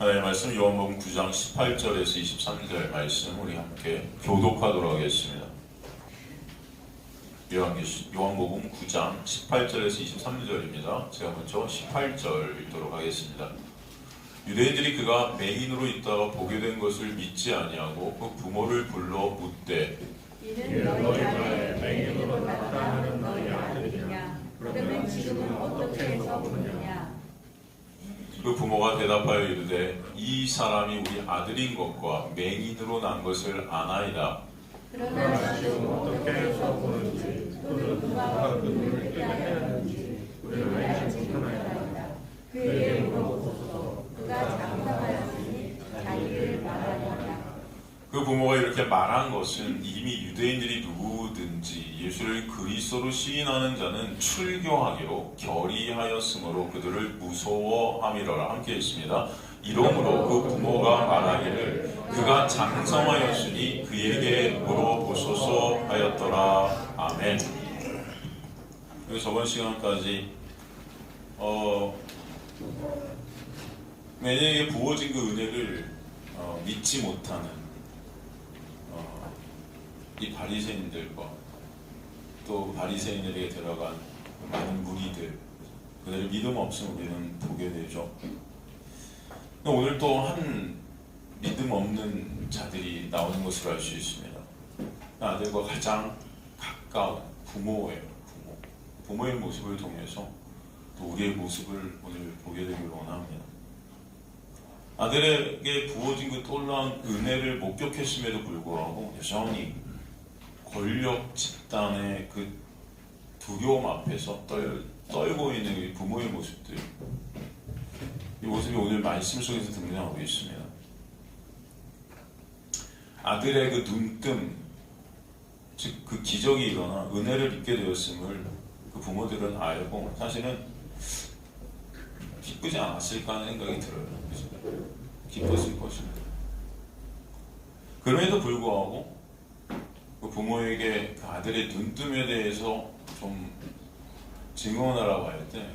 하나님의 말씀 요한복음 9장 18절에서 23절 말씀 우리 함께 교독하도록 하겠습니다. 요한복음 9장 18절에서 23절입니다. 제가 먼저 18절 읽도록 하겠습니다. 유대인들이 그가 맹인으로 있다가 보게 된 것을 믿지 아니하고 그 부모를 불러 묻되 이는 너희 안에 맹인으로 나타나는 너희 아들이냐? 그러면 지금은 어떻게 해서 보느냐? 그 부모가 대답하여 이르되 이 사람이 우리 아들인 것과 맹인으로 난 것을 아나이다. 그러나 지금 어떻게 해서 보는지 또는 누가 그 눈을 뜨게 하였는지 우리는 알지 못하나이다. 그에게 물어보소서. 그가 장담하였으니 자기를 말하느냐. 그 부모가 이렇게 말한 것은 이미 유대인들이 누구든지 예수를 그리스도로 시인하는 자는 출교하기로 결의하였으므로 그들을 무서워함이라. 함께 있습니다. 이러므로 그 부모가 말하기를 그가 장성하였으니 그에게 물어보소서 하였더라. 아멘. 그리고 저번 시간까지 매년에게 부어진 그 은혜를 믿지 못하는 이 바리새인들과 또 바리새인들에게 들어간 많은 무리들, 그들의 믿음 없음 우리는 보게 되죠. 오늘 또 한 믿음 없는 자들이 나오는 것을 알 수 있습니다. 아들과 가장 가까운 부모예요. 부모의 모습을 통해서 또 우리의 모습을 오늘 보게 되길 원합니다. 아들에게 부어진 그 놀라운 은혜를 목격했음에도 불구하고 여전히 권력 집단의 그 두려움 앞에서 떨고 있는 이 부모의 모습들, 이 모습이 오늘 말씀 속에서 등장하고 있습니다. 아들의 그 눈뜸, 즉 그 기적이 일어나 은혜를 입게 되었음을 그 부모들은 알고 사실은 기쁘지 않았을까 하는 생각이 들어요. 기뻤을 것입니다. 그럼에도 불구하고 그 부모에게 그 아들의 눈뜸에 대해서 좀 증언하라고 할 때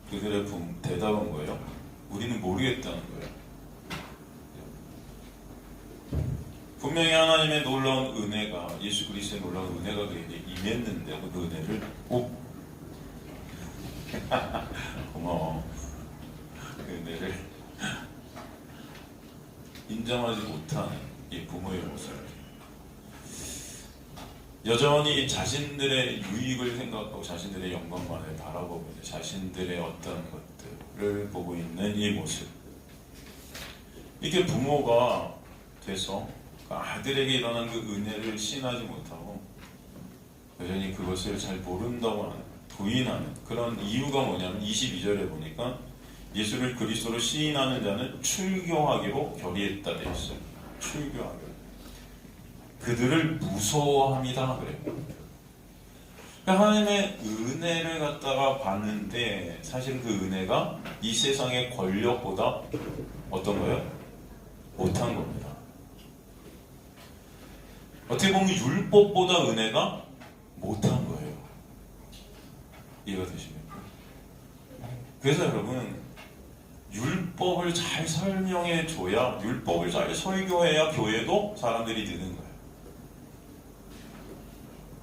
그들의 대답은 뭐예요? 우리는 모르겠다는 거예요. 분명히 하나님의 놀라운 은혜가, 예수 그리스도의 놀라운 은혜가 그에게 임했는데 그 은혜를 고마워. 그 은혜를 인정하지 못하는 이 부모의 모습. 여전히 자신들의 유익을 생각하고 자신들의 영광만을 바라보고 있는 자신들의 어떤 것들을 보고 있는 이 모습. 이게 부모가 돼서 아들에게 일어난 그 은혜를 시인하지 못하고 여전히 그것을 잘 모른다고 하는, 부인하는 그런 이유가 뭐냐면 22절에 보니까 예수를 그리스도로 시인하는 자는 출교하기로 결의했다 되어 있어요. 출교하기로. 그들을 무서워합니다. 그래요. 그러니까 하나님의 은혜를 갖다가 봤는데 사실 그 은혜가 이 세상의 권력보다 어떤 거예요? 못한 겁니다. 어떻게 보면 율법보다 은혜가 못한 거예요. 이해가 되십니까? 그래서 여러분, 율법을 잘 설명해 줘야, 율법을 잘 설교해야 교회도 사람들이 느는 거예요.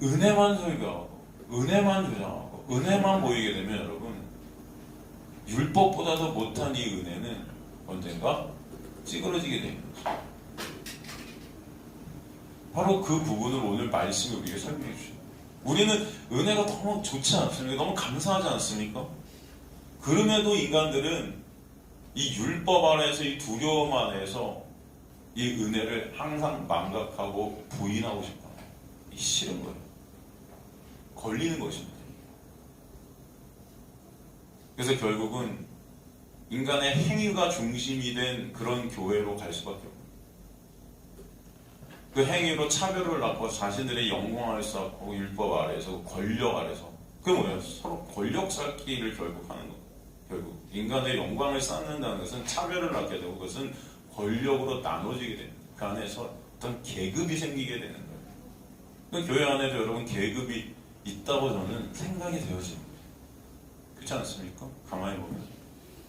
은혜만 설교하고 은혜만 주장하고 은혜만 보이게 되면 여러분, 율법보다도 못한 이 은혜는 언젠가 찌그러지게 되는 거죠. 바로 그 부분을 오늘 말씀이 우리에게 설명해 주셔요. 우리는 은혜가 너무 좋지 않습니까? 너무 감사하지 않습니까? 그럼에도 인간들은 이 율법 안에서, 이 두려움 안에서 이 은혜를 항상 망각하고 부인하고 싶어요. 이 싫은 거예요. 걸리는 것입니다. 그래서 결국은 인간의 행위가 중심이 된 그런 교회로 갈 수밖에 없어요. 그 행위로 차별을 낳고 자신들의 영광을 쌓고 율법 아래에서, 권력 아래서, 그게 뭐예요? 서로 권력 쌓기를 결국 하는 거예요. 결국 인간의 영광을 쌓는다는 것은 차별을 낳게 되고 그것은 권력으로 나눠지게 됩니다. 그 안에서 어떤 계급이 생기게 되는 거예요. 그 교회 안에도 여러분 계급이 있다고 저는 생각이 되어집니다. 그렇지 않습니까? 가만히 보면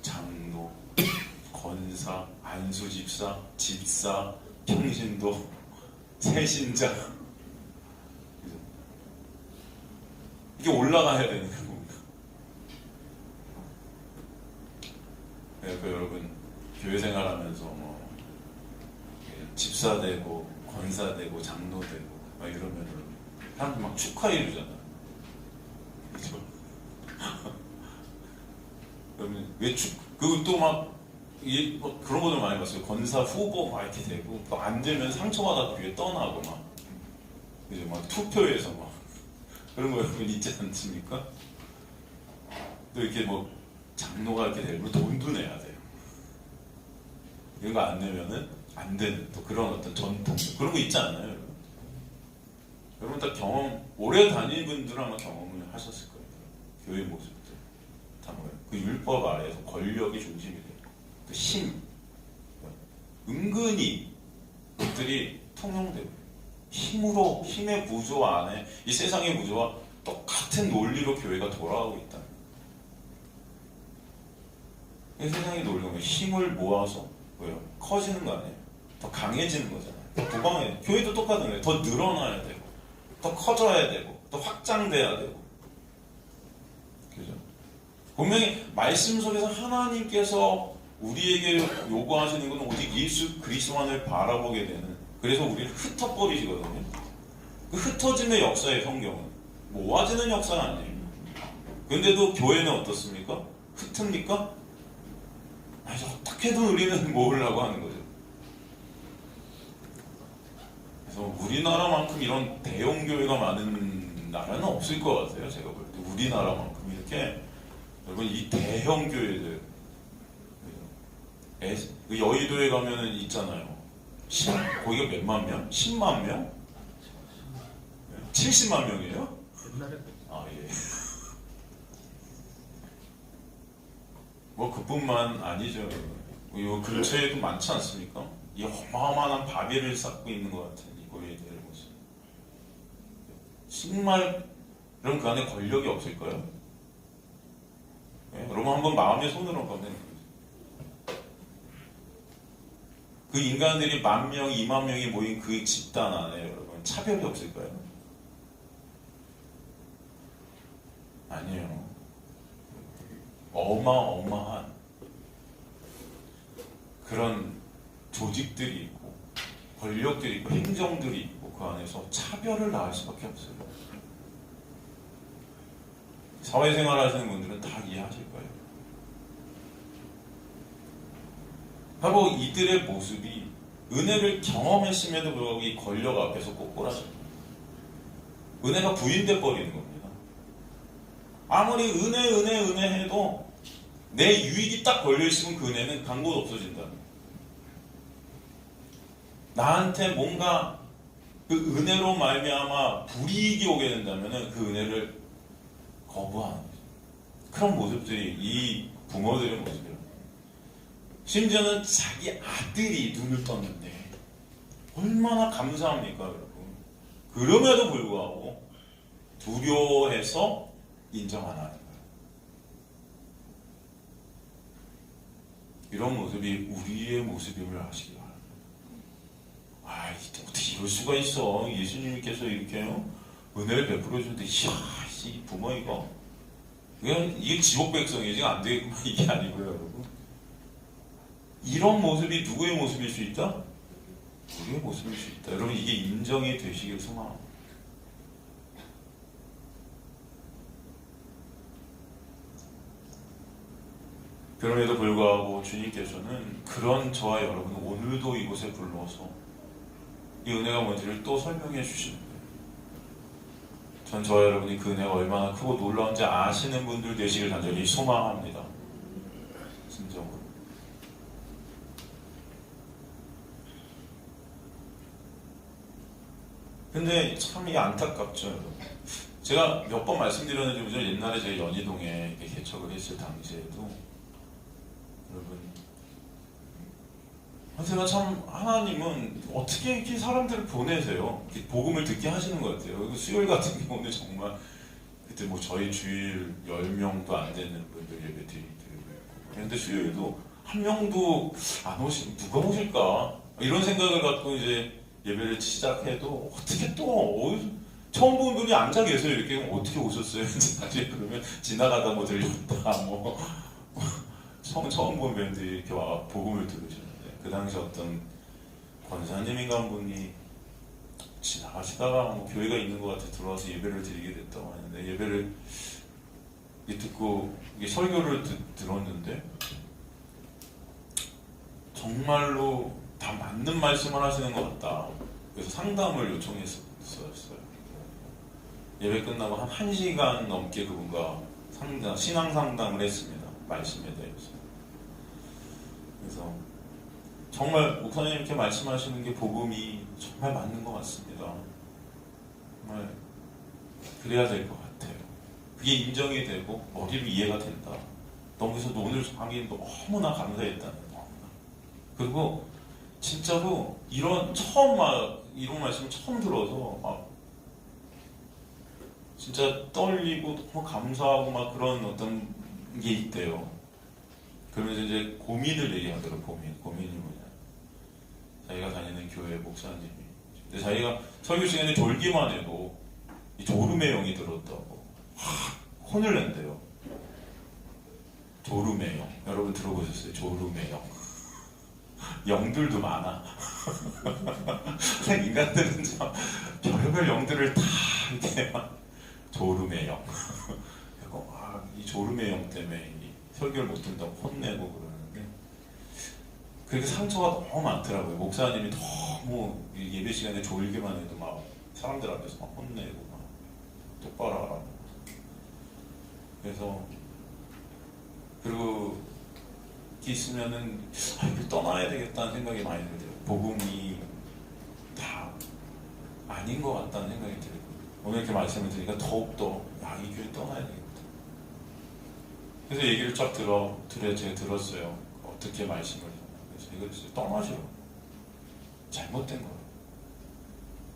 장로, 권사, 안수집사, 집사, 평신도, 세신자. 이게 올라가야 되는 겁니다. 그러니까 여러분 교회 생활하면서 뭐 집사 되고 권사 되고 장로 되고 막 이러면 사람들 막 축하해 주잖아. 그렇죠? 그러면 그리고 또 막 뭐 그런 것도 많이 봤어요. 권사 후보 막 이렇게 되고 또 안 되면 상처받아 교회 떠나고 막 이제 막 투표에서 막 그런 거 여러분 있지 않습니까? 또 이렇게 뭐 장로가 이렇게 되면 돈도 내야 돼요. 이런 거 안 내면은 안 되는 또 그런 어떤 전통 그런 거 있지 않나요, 여러분? 여러분 다 오래 다닌 분들은 아마 경험을 하셨을 거예요. 교회 모습들 다 뭐예요? 그 율법 아래에서 권력이 중심이 돼요. 그 힘, 은근히 것들이 통용돼요. 힘의 구조 안에 이 세상의 구조와 똑같은 논리로 교회가 돌아가고 있다. 이 세상의 논리가 힘을 모아서 뭐예요? 커지는 거 아니에요? 더 강해지는 거잖아요. 더 부강해요. 교회도 똑같은 거예요. 더 늘어나야 되고, 더 커져야 되고, 더 확장돼야 되고. 그죠? 분명히 말씀 속에서 하나님께서 우리에게 요구하시는 것은 오직 예수 그리스도만을 바라보게 되는, 그래서 우리를 흩어버리시거든요. 그 흩어짐의 역사의 성경은 모아지는 역사는 아니에요. 근데도 교회는 어떻습니까? 흩습니까? 아니, 어떻게든 우리는 모으려고 하는 거죠. 그래서 우리나라만큼 이런 대형 교회가 많은 나라는 없을 것 같아요. 제가 볼 때 우리나라만큼 이렇게 여러분 이 대형 교회들 여의도에 가면은 있잖아요. 거기가 몇만 명? 10만 명? 70만 명이에요? 옛날에 아 예. 뭐 그뿐만 아니죠. 요 근처에도 많지 않습니까? 이 어마어마한 바벨을 쌓고 있는 것 같은 이 교회들 모습. 정말 그럼 그 안에 권력이 없을까요? 네? 여러분 한번 마음의 손으로 한번 그 인간들이 10,000명, 20,000명이 모인 그 집단 안에 여러분 차별이 없을까요? 아니에요. 어마어마한 그런 조직들이 있고 권력들이 있고 행정들이 있고 그 안에서 차별을 낳을 수밖에 없어요. 사회생활 하시는 분들은 다 이해하실 거예요. 바로 이들의 모습이 은혜를 경험했음에도 불구하고 이 권력 앞에서 꼬꾸라져요. 은혜가 부인돼 버리는 겁니다. 아무리 은혜 해도 내 유익이 딱 걸려있으면 그 은혜는 강고도 없어진다. 나한테 뭔가 그 은혜로 말미암아 불이익이 오게 된다면 그 은혜를 거부하는 거죠. 그런 모습들이 이 부모들의 모습이에요. 심지어는 자기 아들이 눈을 떴는데 얼마나 감사합니까, 여러분. 그럼에도 불구하고 두려워해서 인정 안 하는 거예요. 이런 모습이 우리의 모습임을 아시기 바랍니다. 아, 어떻게 이럴 수가 있어. 예수님께서 이렇게 은혜를 베풀어 주는데, 이야, 이 부모 이거. 이게 지옥 백성이지 안 되겠구만. 이게 아니고요, 여러분. 이런 모습이 누구의 모습일 수 있다? 우리의 모습일 수 있다. 여러분, 이게 인정이 되시길 소망합니다. 그럼에도 불구하고 주님께서는 그런 저와 여러분을 오늘도 이곳에 불러서 이 은혜가 뭔지를 또 설명해 주시는 거예요. 전 저와 여러분이 그 은혜가 얼마나 크고 놀라운지 아시는 분들 되시길 간절히 소망합니다. 진정으로. 근데 참 이 안타깝죠, 여러분. 제가 몇 번 말씀드렸는지 옛날에 제가 연희동에 개척을 했을 당시에도 여러분, 제가 참 하나님은 어떻게 이렇게 사람들을 보내세요? 이렇게 복음을 듣게 하시는 것 같아요. 수요일 같은 경우는 정말 그때 뭐 저희 주일 10명도 안 되는 분들 예배 드리고 그런데 수요일도 한 명도 안 누가 오실까? 이런 생각을 갖고 이제 예배를 시작해도 어떻게 또 처음 본 분이 앉아 계세요. 이렇게 어떻게 오셨어요? 나중에 그러면 지나가다 뭐 들렸다 뭐 처음 본 밴들이 이렇게 와 복음을 들으셨는데, 그 당시 어떤 권사님인가 한 분이 지나가시다가 뭐 교회가 있는 것 같아 들어와서 예배를 드리게 됐다고 하는데, 예배를 듣고 이게 설교를 들었는데 정말로 다 맞는 말씀을 하시는 것 같다. 그래서 상담을 요청했었어요. 예배 끝나고 한 1시간 넘게 그분과 신앙 상담을 했습니다. 말씀에 대해서. 그래서 정말 목사님 이렇게 말씀하시는 게 복음이 정말 맞는 것 같습니다. 정말 그래야 될 것 같아요. 그게 인정이 되고 머리로 이해가 된다. 그래서 오늘 강의 너무나 감사했다는 거. 그리고 진짜로 이런 말씀 처음 들어서 막 진짜 떨리고 너무 감사하고 막 그런 어떤 게 있대요. 그러면서 이제 고민을 얘기하더라고요. 고민이 뭐냐. 자기가 다니는 교회 목사님이. 근데 자기가 설교 시간에 졸기만 해도 이 졸음의 영이 들었다고 혼을 낸대요. 졸음의 영. 여러분 들어보셨어요? 졸음의 영. 영들도 많아. 인간들은 참 별별 영들을 다 이렇게 막 졸음의 영. 이 졸음의 영 때문에 설교를 못 듣는다고 혼내고 그러는데, 그렇게 상처가 너무 많더라고요. 목사님이 너무 예배 시간에 졸기만 해도 막 사람들 앞에서 막 혼내고 막 똑바로 하라고. 그래서 그리고 이렇게 있으면은 이걸 떠나야 되겠다는 생각이 많이 들어요. 복음이 다 아닌 것 같다는 생각이 들어요. 오늘 이렇게 말씀을 드리니까 더욱더 이 교회 떠나야 되겠다. 그래서 얘기를 쫙 제가 들었어요. 어떻게 말씀을 그래서 이거 진짜 떠나시오. 잘못된 거예요.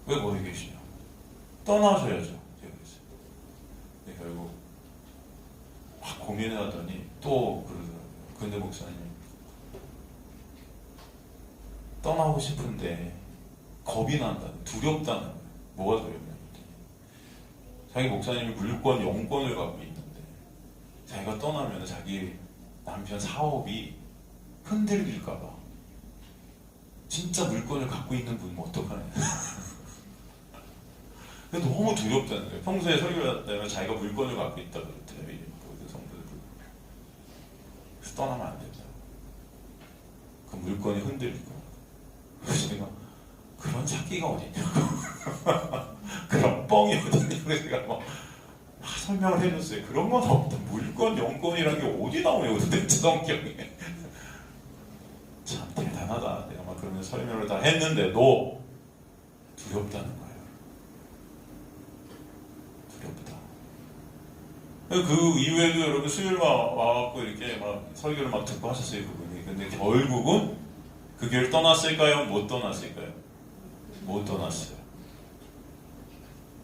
왜 거기 계시냐? 떠나셔야죠. 제가 그랬어요. 결국 막 고민을 하더니 또 그러더라고요. 근데 목사님, 떠나고 싶은데 겁이 난다는, 두렵다는 거예요. 뭐가 두렵냐? 자기 목사님이 물권, 영권을 갖고 있는데 자기가 떠나면 자기 남편 사업이 흔들릴까봐. 진짜 물권을 갖고 있는 분은 어떡하냐. 너무 두렵다는 거예요. 평소에 설교할 때는 자기가 물권을 갖고 있다고 그랬대요. 성도들. 그래서 떠나면 안 된다. 그 물권이 흔들릴 거야. 그래서 제가 그런 찾기가 어딨냐고. 그런 뻥이 어딨냐고 제가 막 설명을 해줬어요. 그런 건 없다. 물권, 영권이라는 게 어디 나오냐고 도대체 성경에. 참 대단하다. 내가 막 그러면서 설명을 다 했는데도 두렵다는 거예요. 두렵다. 그 이후에도 여러분 수요일 와갖고 이렇게 막 설교를 막 듣고 하셨어요, 그분이. 근데 결국은 그 교회를 떠났을까요? 못 떠났을까요? 못 떠났어요.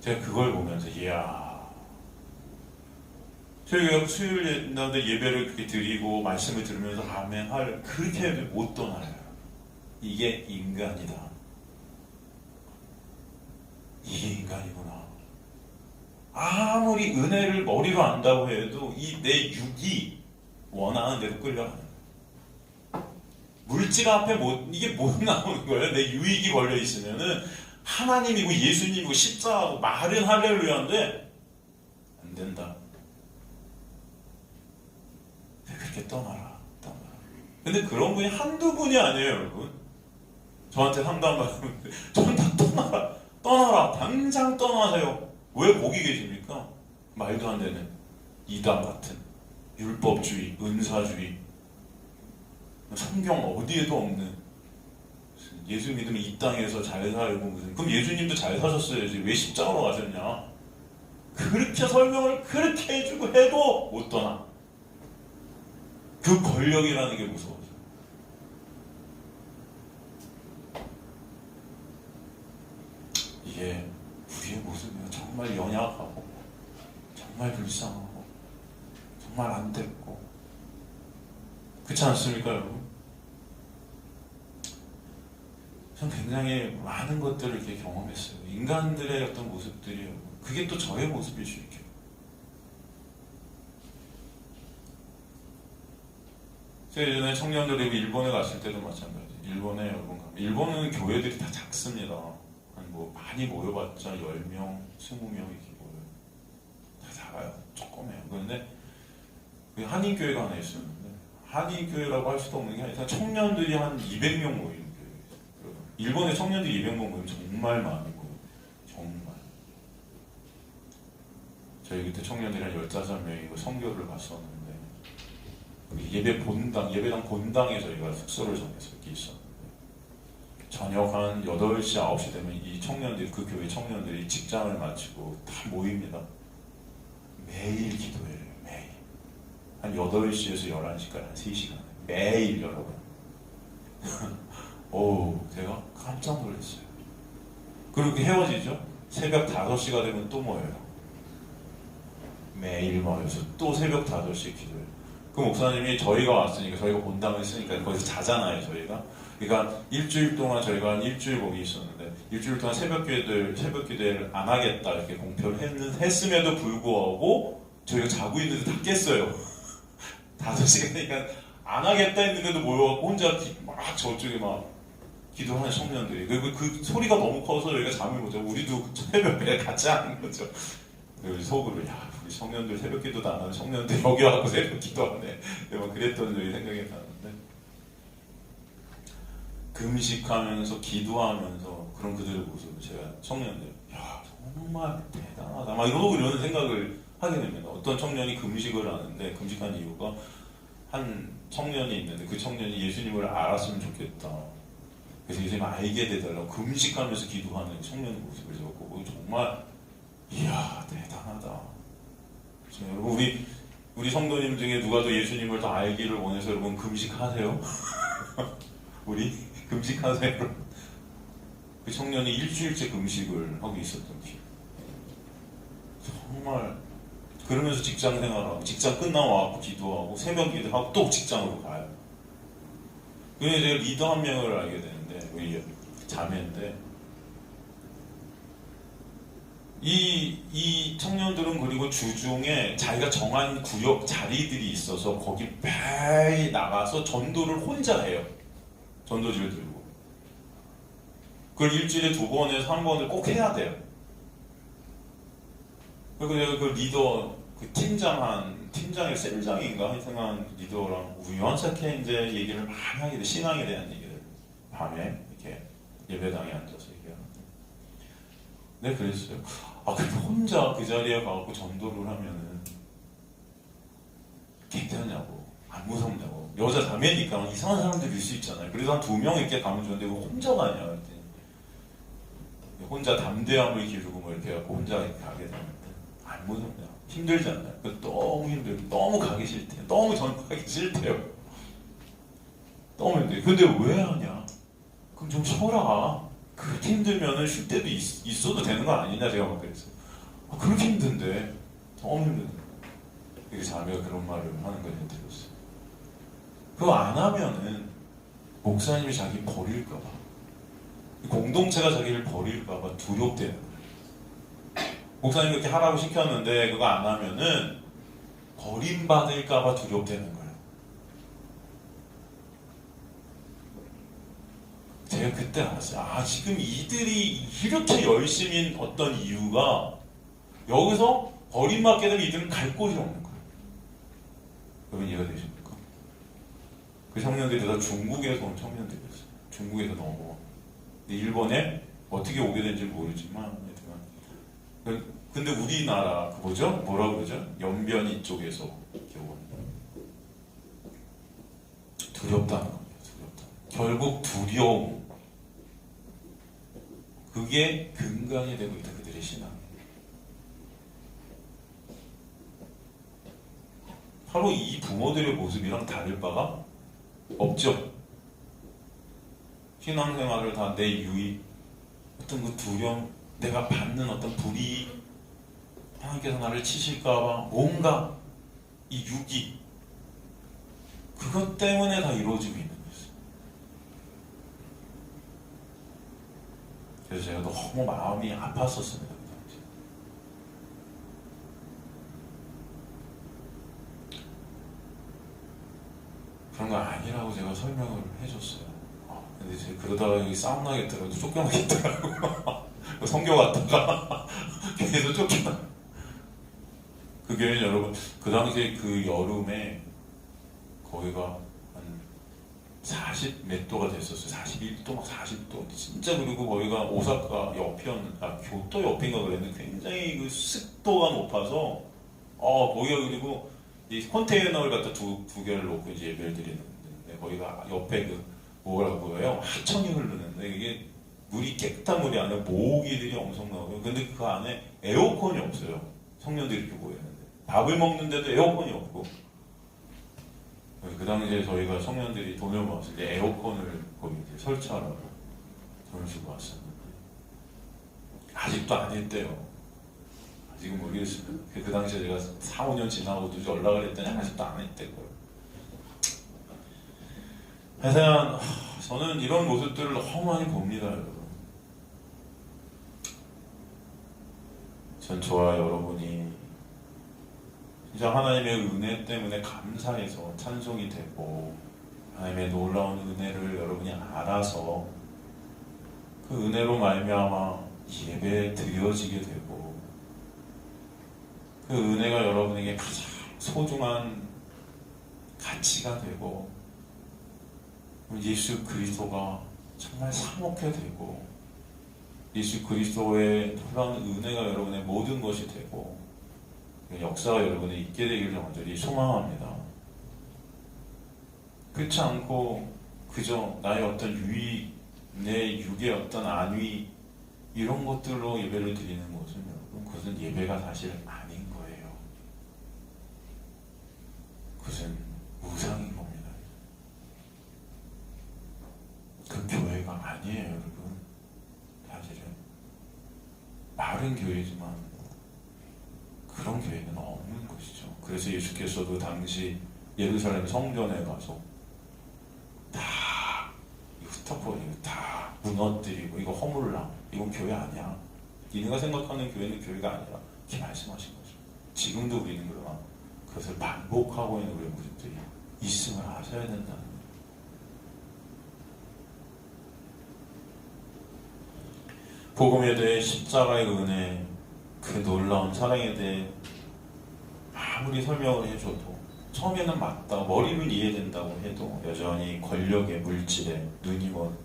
제가 그걸 보면서 저희가 수요일 날에 예배를 그렇게 드리고 말씀을 들으면서 아멘 그렇게 해도 못 떠나요. 이게 인간이다. 이게 인간이구나. 아무리 은혜를 머리로 안다고 해도 내 육이 원하는 대로 끌려가는 거예요. 물질 앞에 이게 못 나오는 거예요. 내 유익이 걸려 있으면은 하나님이고 예수님이고 십자가고 말은 할렐루야인데 안 된다. 그렇게 떠나라. 근데 그런 분이 한두 분이 아니에요, 여러분. 저한테 상담받는데 전 다 떠나라. 당장 떠나세요. 왜 거기 계십니까? 말도 안 되는 이단 같은 율법주의, 은사주의, 성경 어디에도 없는, 예수 믿으면 이 땅에서 잘 살고 무슨. 그럼 예수님도 잘 사셨어야지 왜 십자가로 가셨냐? 그렇게 설명을 그렇게 해주고 해도 못 떠나. 그 권력이라는 게 무서워서. 이게 우리의 모습이야. 정말 연약하고 정말 불쌍하고 정말 안 됐고, 그렇지 않습니까 여러분? 전 굉장히 많은 것들을 이렇게 경험했어요. 인간들의 어떤 모습들이요. 그게 또 저의 모습일 수 있게. 제가 예전에 청년들이 일본에 갔을 때도 마찬가지. 일본에 여러분 가면 일본은 교회들이 다 작습니다. 한 뭐 많이 모여봤자 10명, 20명 이렇게 모여요. 다 작아요. 조그매요. 그런데 그 한인교회가 하나 있었는데 한인교회라고 할 수도 없는 게 아니라 청년들이 한 200명 모이는 교회예요. 일본에 청년들이 200명 모이면 정말 많이 모여요. 정말. 저희 그때 청년들이 한 15명이고 선교를 갔었는데 예배당 본당에 저희가 숙소를 정해서 이렇게 있었는데 저녁 한 8시, 9시 되면 이 청년들이, 그 교회 청년들이 직장을 마치고 다 모입니다. 매일 기도해요. 매일. 한 8시에서 11시까지 한 3시간. 매일 여러분. 오, 제가 깜짝 놀랐어요. 그렇게 헤어지죠? 새벽 5시가 되면 또 모여요. 매일 모여서 또 새벽 5시에 기도해요. 그 목사님이 저희가 왔으니까, 저희가 본당을 쓰니까 거기서 자잖아요, 저희가. 그러니까 일주일 동안 저희가 한 일주일 거기 있었는데, 일주일 동안 새벽 기도를 안 하겠다, 이렇게 공표를 했음에도 불구하고, 저희가 자고 있는데 다 깼어요. 5시간 되니까 안 하겠다 했는데도 모여갖고 혼자 막 저쪽에 막 기도하는 청년들이. 그리고 그 소리가 너무 커서 저희가 잠을 못 자고, 우리도 새벽에 같이 하는 거죠. 그리고 속으로, 야, 우리 청년들 새벽 기도도 안 하는 청년들 여기 와서 새벽 기도하네. 막 그랬던 적이 생각이 나는데, 금식하면서 기도하면서 그런 그들의 모습을 제가 청년들, 야, 정말 대단하다, 막 이러는 생각을 하게 됩니다. 어떤 청년이 금식을 하는데, 금식한 이유가 한 청년이 있는데 그 청년이 예수님을 알았으면 좋겠다. 그래서 예수님 알게 되달라고 금식하면서 기도하는 청년의 모습을 제가 보고 정말, 이야, 대단하다. 여러분, 우리 성도님 중에 누가 더 예수님을 더 알기를 원해서 여러분 금식하세요? 우리 금식하세요? 그 청년이 일주일째 금식을 하고 있었던 기. 정말 그러면서 직장 생활하고, 직장 끝나고 와서 기도하고, 새벽 기도하고 또 직장으로 가요. 그래서 제가 리더 한 명을 알게 되는데, 우리 자매인데, 이 청년들은 그리고 주중에 자기가 정한 구역 자리들이 있어서 거기 매일 나가서 전도를 혼자 해요. 전도지를 들고. 그걸 일주일에 2번에서 3번을 꼭 해야 돼요. 그리고 내가 그 리더, 그 팀장의 셀장인가 하여튼간 리더랑 우연찮게 이제 얘기를 많이 하게 돼. 신앙에 대한 얘기를 밤에 이렇게 예배당에 앉아서 얘기하는데, 네, 그랬어요. 아, 근데 혼자 그 자리에 가고 전도를 하면은 괜찮냐고, 안 무섭냐고. 여자 자매니까 이상한 사람들일 수 있잖아요. 그래서 한 2명 이렇게 가면 좋은데 왜 혼자 가냐 그랬더니, 혼자 담대함을 기르고 뭐 이렇게 해갖고 혼자 이렇게 가게 되는데, 안 무섭냐, 힘들지 않나요? 너무 힘들고 너무 가기 싫대요. 너무 전도하기 싫대요. 너무 힘들어요. 근데 왜 하냐? 그럼 좀 쉬어라. 그렇게 힘들면은 쉴 때도 있어도 되는 거 아니냐, 제가 막 그랬어요. 아, 그렇게 힘든데, 너무 힘든데. 이렇게 자매가 그런 말을 하는 걸 들었어요. 그거 안 하면은 목사님이 자기 버릴까봐, 공동체가 자기를 버릴까봐 두렵대는 거예요. 목사님 그렇게 하라고 시켰는데 그거 안 하면은 버림받을까봐 두렵대는 거예요. 제가 그때 알았어요. 아, 지금 이들이 이렇게 열심인 어떤 이유가, 여기서 버림받게 되면 이들은 갈 곳이 없는 거예요. 여러분 이해가 되십니까? 그 청년들이 다 중국에서 온 청년들이었어요. 중국에서 넘어와. 일본에 어떻게 오게 된지 모르지만, 근데 우리나라, 그 뭐죠? 뭐라 그러죠? 연변 이쪽에서 이렇게 온. 두렵다는 겁니다. 두렵다. 결국 두려움, 그게 근간이 되고 있다, 그들의 신앙. 바로 이 부모들의 모습이랑 다를 바가 없죠. 신앙생활을 다 내 유익, 어떤 그 두려움, 내가 받는 어떤 불이익, 하나님께서 나를 치실까봐 뭔가 이 유기, 그것 때문에 다 이루어지고 있는 거예요. 그래서 제가 너무 마음이 아팠었습니다. 그 당시. 그런 거 아니라고 제가 설명을 해줬어요. 근데 제가 그러다가 여기 싸움 나겠더라고, 쫓겨나겠더라고. 성교 갔다가 교회에서 쫓겨나. 그 교회는 여러분, 그 당시에 그 여름에 거기가 한 40 몇 도가 됐었어요. 41도, 막 40도. 진짜. 그리고 거기가 오사카 교토 옆인가 그랬는데 굉장히 그 습도가 높아서, 거기가 그리고 이 컨테이너를 갖다 두 개를 놓고 이제 예배를 드리는데, 거기가 옆에 뭐라고 해요? 하천이 흐르는데, 이게 물이 깨끗한 물이 아니라 모기들이 엄청 나오고, 근데 그 안에 에어컨이 없어요. 성년들이 이렇게 모였는데. 밥을 먹는데도 에어컨이 없고. 그 당시에 저희가 청년들이 돈을 모았을 때 에어컨을 거기 이제 설치하라고 돈을 주고 왔었는데, 아직도 안 했대요. 아직은 모르겠습니다. 그 당시에 제가 4, 5년 지나고도 연락을 했더니 아직도 안 했대고요. 하여튼 저는 이런 모습들을 너무 많이 봅니다, 여러분. 전 저와 여러분이 진짜 하나님의 은혜 때문에 감사해서 찬송이 되고, 하나님의 놀라운 은혜를 여러분이 알아서 그 은혜로 말미암아 예배에 드려지게 되고, 그 은혜가 여러분에게 가장 소중한 가치가 되고, 예수 그리스도가 정말 사먹게 되고, 예수 그리스도의 놀라운 은혜가 여러분의 모든 것이 되고, 역사가 여러분이 있게 되기를 간절히 소망합니다. 그렇지 않고 그저 나의 어떤 유의, 내 육의 어떤 안위, 이런 것들로 예배를 드리는 것은 여러분, 그것은 예배가 사실 아닌 거예요. 그것은 우상인 겁니다. 그 교회가 아니에요, 여러분. 사실은 말은 교회지만 그런 교회는 없는 것이죠. 그래서 예수께서도 당시 예루살렘 성전에 가서 다 흩어버리고 다 무너뜨리고, 이거 허물라, 이건 교회 아니야, 니네가 생각하는 교회는 교회가 아니라, 이렇게 말씀하신 거죠. 지금도 우리는 그러나 그것을 반복하고 있는 우리의 모습들이 있음을 아셔야 된다는 거예요. 복음에 대해, 십자가의 은혜, 그 놀라운 사랑에 대해 아무리 설명을 해줘도, 처음에는 맞다, 머리는 이해된다고 해도 여전히 권력의 물질에 눈이 먼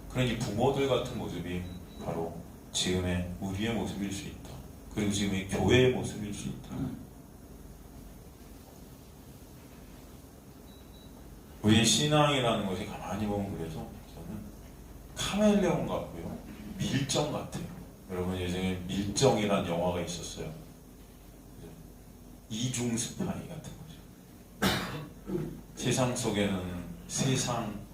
그런 이 부모들 같은 모습이 바로 지금의 우리의 모습일 수 있다. 그리고 지금의 교회의 모습일 수 있다. 우리의 신앙이라는 것이 가만히 보면 그래서 저는 카멜레온 같고요, 밀정 같아요. 여러분, 예전에 밀정이라는 영화가 있었어요. 이중 스파이 같은 거죠. 세상 속에는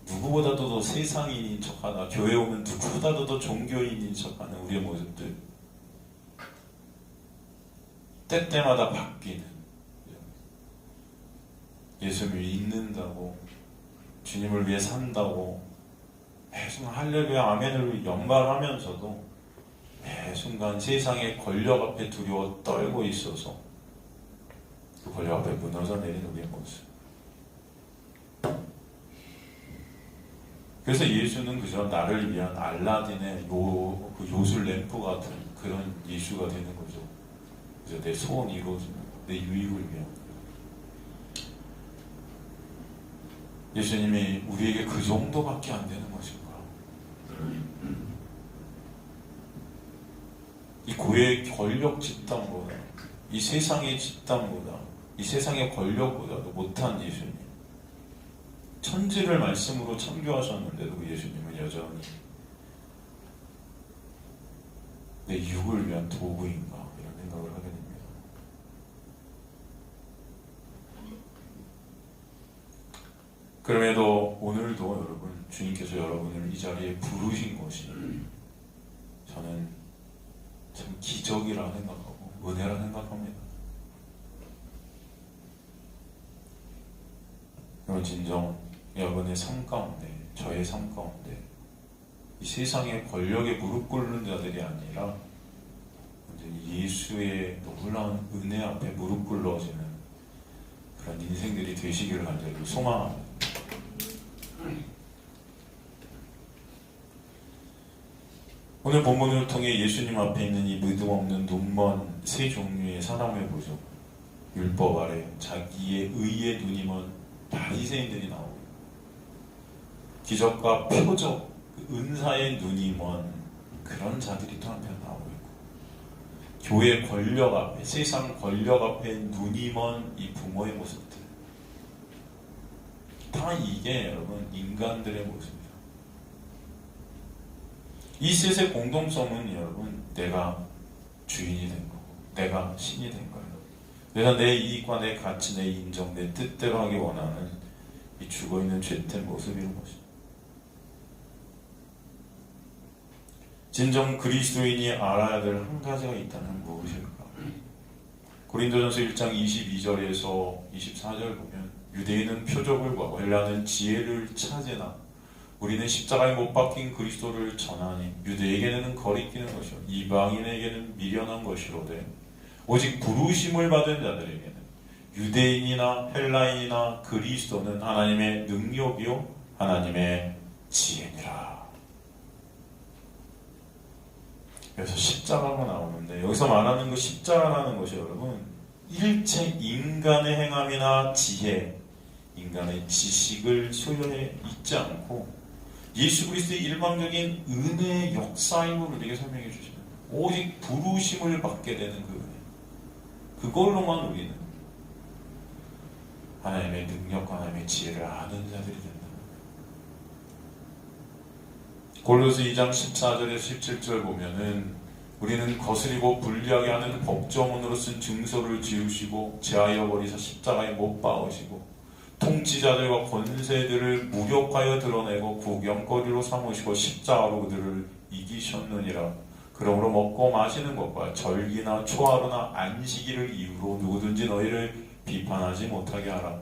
누구보다도 더 세상인인 척하다, 교회 오면 누구보다도 더 종교인인 척하는 우리의 모습들, 때때마다 바뀌는, 예수를 믿는다고, 주님을 위해 산다고 매순간 할렐루야 아멘을 연발하면서도 매순간 세상의 권력 앞에 두려워 떨고 있어서 그 권력 앞에 무너져 내린 우리의 모습. 그래서 예수는 그저 나를 위한 알라딘의 그 요술 램프 같은 그런 예수가 되는 거죠. 그래서 내 소원이 이루어지는, 내 유익을 위한. 예수님이 우리에게 그 정도밖에 안 되는 것인가? 이 고의 권력 집단보다, 이 세상의 집단보다, 이 세상의 권력보다도 못한 예수님, 천지를 말씀으로 창조하셨는데도 그 예수님은 여전히 내 육을 위한 도구인가, 이런 생각을 하게 됩니다. 그럼에도 오늘도 여러분, 주님께서 여러분을 이 자리에 부르신 것이 저는 참 기적이라 생각하고 은혜라 생각합니다. 그럼 진정 여러분의 삶 가운데, 저의 삶 가운데 이 세상의 권력에 무릎 꿇는 자들이 아니라 예수의 놀라운 은혜 앞에 무릎 꿇어지는 그런 인생들이 되시기를 간절히 소망합니다. 오늘 본문을 통해 예수님 앞에 있는 이 믿음 없는 눈먼 세 종류의 사람을 보죠. 율법 아래 자기의 의에 눈이 먼 바리새인들이 나오고, 기적과 표적, 은사의 눈이 먼 그런 자들이 또 한편 나오고 있고, 교회 권력 앞에, 세상 권력 앞에 눈이 먼 이 부모의 모습들, 다 이게 여러분 인간들의 모습입니다. 이 셋의 공동성은 여러분 내가 주인이 된 거고 내가 신이 된 거예요. 그래서 내 이익과 내 가치, 내 인정, 내 뜻대로 하기 원하는 이 죽어있는 죄된 모습이라는 것입니다. 진정 그리스도인이 알아야 될 한 가지가 있다면 무엇일까? 고린도전서 1장 22절에서 24절 보면 유대인은 표적을 구하고 헬라는 지혜를 찾으나 우리는 십자가에 못 박힌 그리스도를 전하니 유대에게는 거리끼는 것이요 이방인에게는 미련한 것이로되 오직 부르심을 받은 자들에게는 유대인이나 헬라인이나 그리스도는 하나님의 능력이요 하나님의 지혜니라. 그래서 십자가가 나오는데 여기서 말하는 그 십자가라는 것이 여러분 일체 인간의 행함이나 지혜, 인간의 지식을 소유해 있지 않고 예수 그리스도의 일방적인 은혜의 역사임을 우리에게 설명해 주십니다. 오직 부르심을 받게 되는 그 은혜, 그걸로만 우리는 하나님의 능력과 하나님의 지혜를 아는 자들이 된다. 골로새 2장 14절에서 17절 보면은 우리는 거스리고 불리하게 하는 법정문으로 쓴 증서를 지우시고 제하여 버리사 십자가에 못 박으시고 통치자들과 권세들을 무력하여 드러내고 구경거리로 삼으시고 십자가로 그들을 이기셨느니라. 그러므로 먹고 마시는 것과 절기나 초하루나 안식일을 이유로 누구든지 너희를 비판하지 못하게 하라.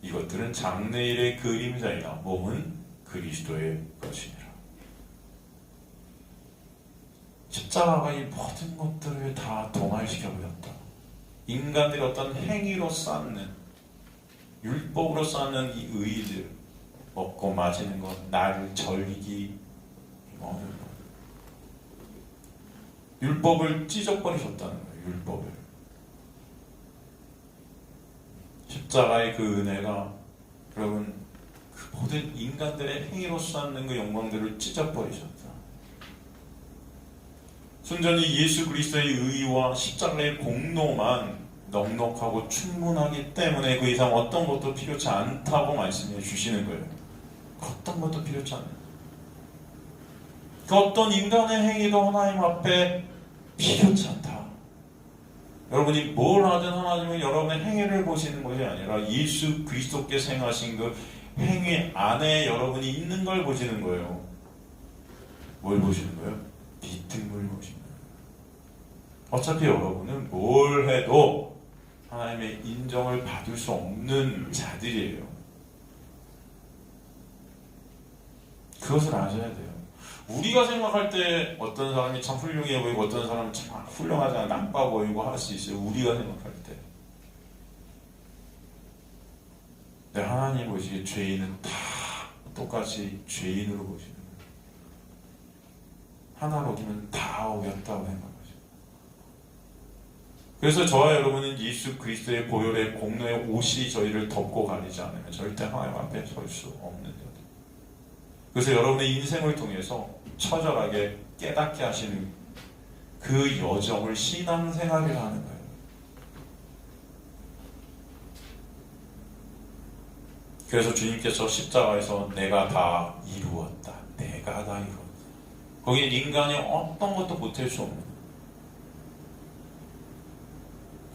이것들은 장래일의 그림자이나 몸은 그리스도의 것이니라. 십자가가 이 모든 것들을 다 도말시켜버렸다. 인간들이 어떤 행위로 쌓는, 율법으로 쌓는 이 의의들, 먹고 마시는 것, 날 절기, 율법을 찢어버리셨다는 거예요. 율법을. 십자가의 그 은혜가 여러분 그 모든 인간들의 행위로 쌓는 그 영광들을 찢어버리셨다. 순전히 예수 그리스도의 의와 십자가의 공로만 넉넉하고 충분하기 때문에 그 이상 어떤 것도 필요치 않다고 말씀해 주시는 거예요. 어떤 것도 필요치 않아요. 그 어떤 인간의 행위도 하나님 앞에 필요치 않다. 여러분이 뭘 하든 하나님은 여러분의 행위를 보시는 것이 아니라 예수 그리스도께서 행하신 그 행위 안에 여러분이 있는 걸 보시는 거예요. 뭘 보시는 거예요? 믿음을 보시는 거예요. 어차피 여러분은 뭘 해도 하나님의 인정을 받을 수 없는 자들이에요. 그것을 아셔야 돼요. 우리가 생각할 때 어떤 사람이 참 훌륭해 보이고 어떤 사람은 참 훌륭하지 않아 나빠 보이고 할 수 있어요. 우리가 생각할 때. 근데 하나님 보시기에 죄인은 다 똑같이 죄인으로 보시는 거예요. 하나로 어기면 다 어겼다고 생각하죠. 그래서 저와 여러분은 예수 그리스도의 보혈의 공로의 옷이 저희를 덮고 가리지 않으면 절대 하나님 앞에 설 수 없는 것. 그래서 여러분의 인생을 통해서 처절하게 깨닫게 하시는 그 여정을 신앙생활이라 하는 거예요. 그래서 주님께서 십자가에서 내가 다 이루었다. 내가 다 이루었다. 거기는 인간이 어떤 것도 보탤 수 없는,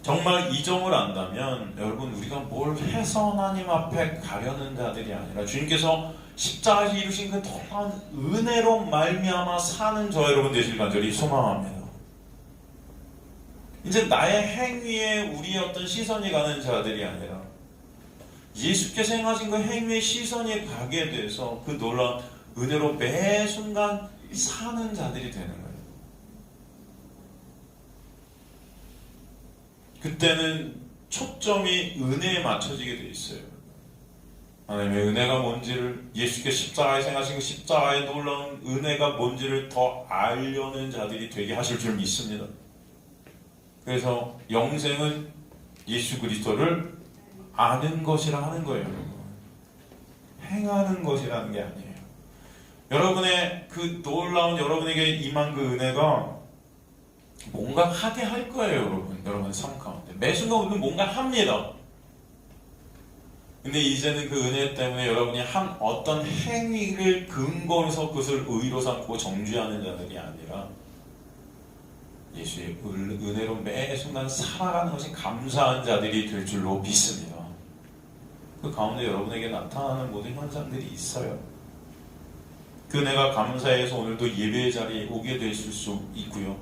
정말 이 점을 안다면 여러분 우리가 뭘 해서 하나님 앞에 가려는 자들이 아니라 주님께서 십자가에서 이루신 그 놀라운 은혜로 말미암아 사는 저 여러분 되시길 간절히 소망합니다. 이제 나의 행위에 우리의 어떤 시선이 가는 자들이 아니라 예수께서 행하신 그 행위의 시선이 가게 돼서 그 놀라운 은혜로 매 순간 사는 자들이 되는 거예요. 그때는 초점이 은혜에 맞춰지게 돼 있어요. 하나님의 은혜가 뭔지를, 예수께서 십자가에 생하신 그 십자가의 놀라운 은혜가 뭔지를 더 알려는 자들이 되게 하실 줄 믿습니다. 그래서 영생은 예수 그리스도를 아는 것이라 하는 거예요. 행하는 것이라는 게 아니에요. 여러분의 그 놀라운, 여러분에게 임한 그 은혜가 뭔가 하게 할 거예요. 여러분의 삶 가운데 매 순간 우리는 뭔가 합니다. 근데 이제는 그 은혜 때문에 여러분이 한 어떤 행위를 근거로 해서 그것을 의로 삼고 정죄하는 자들이 아니라 예수의 은혜로 매 순간 살아가는 것이 감사한 자들이 될 줄로 믿습니다. 그 가운데 여러분에게 나타나는 모든 현상들이 있어요. 그 은혜가 감사해서 오늘도 예배의 자리에 오게 되실 수 있고요.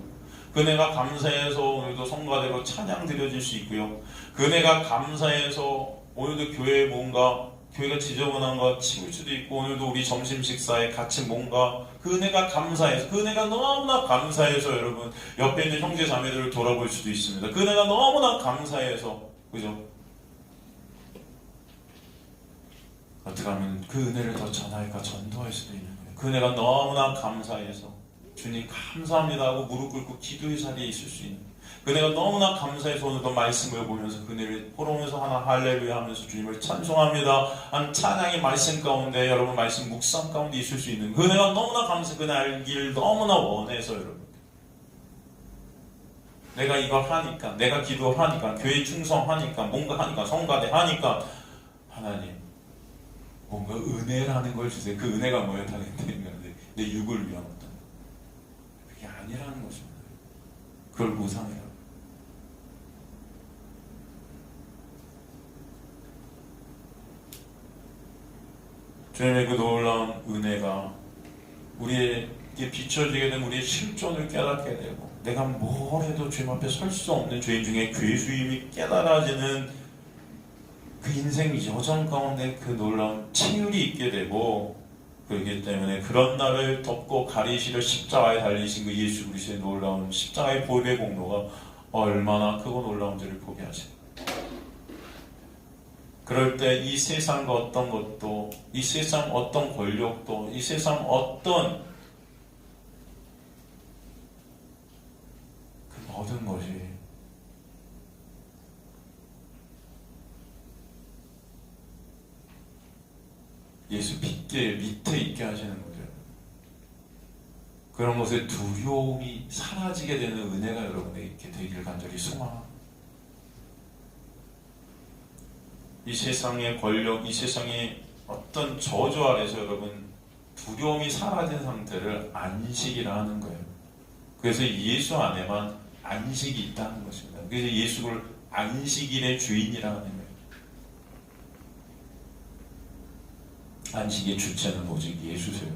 그 은혜가 감사해서 오늘도 성가대로 찬양 드려질 수 있고요. 그 은혜가 감사해서 오늘도 교회에 뭔가 교회가 지저분한 것 치울 수도 있고, 오늘도 우리 점심 식사에 같이 뭔가 그 은혜가 감사해서, 그 은혜가 너무나 감사해서 여러분 옆에 있는 형제 자매들을 돌아볼 수도 있습니다. 그 은혜가 너무나 감사해서, 그죠? 어떻게 하면 그 은혜를 더 전할까, 전도할 수도 있는 거예요. 그 은혜가 너무나 감사해서 주님 감사합니다 하고 무릎 꿇고 기도의 자리에 있을 수 있는, 그 은혜가 너무나 감사해서 오늘도 말씀을 보면서 그 은혜를 포럼에서 하나 할렐루야 하면서 주님을 찬송합니다 한 찬양의 말씀 가운데, 여러분 말씀 묵상 가운데 있을 수 있는 그 은혜가 너무나 감사해서 그 은혜 알기를 너무나 원해서, 여러분 내가 이걸 하니까, 내가 기도하니까, 교회 충성하니까, 뭔가 하니까, 성가대 하니까 하나님 뭔가 은혜라는 걸 주세요. 그 은혜가 뭐예요? 다른 데는 내 육을 위한 어떤, 그게 아니라는 것입니다. 그걸 무상해요. 주님의 그 놀라운 은혜가 우리에게 비춰지게 된 우리의 실존을 깨닫게 되고, 내가 뭘 해도 주님 앞에 설 수 없는 죄인 중에 죄수임이 깨달아지는 그 인생 여정 가운데 그 놀라운 체휼이 있게 되고, 그렇기 때문에 그런 날을 덮고 가리시려 십자가에 달리신 그 예수 그리스도의 놀라운 십자가의 보혈의 공로가 얼마나 크고 놀라운지를 보게 하십니다. 그럴 때 이 세상과 어떤 것도, 이 세상 어떤 권력도, 이 세상 어떤 그 모든 것이 예수 핏길 밑에 있게 하시는 거죠. 그런 것에 두려움이 사라지게 되는 은혜가 여러분에게 있게 되기를 간절히 소망합니다. 이 세상의 권력, 이 세상의 어떤 저주 아래서 여러분 두려움이 사라진 상태를 안식이라 하는 거예요. 그래서 예수 안에만 안식이 있다는 것입니다. 그래서 예수를 안식일의 주인이라 하는 거예요. 안식의 주체는 오직 예수세요.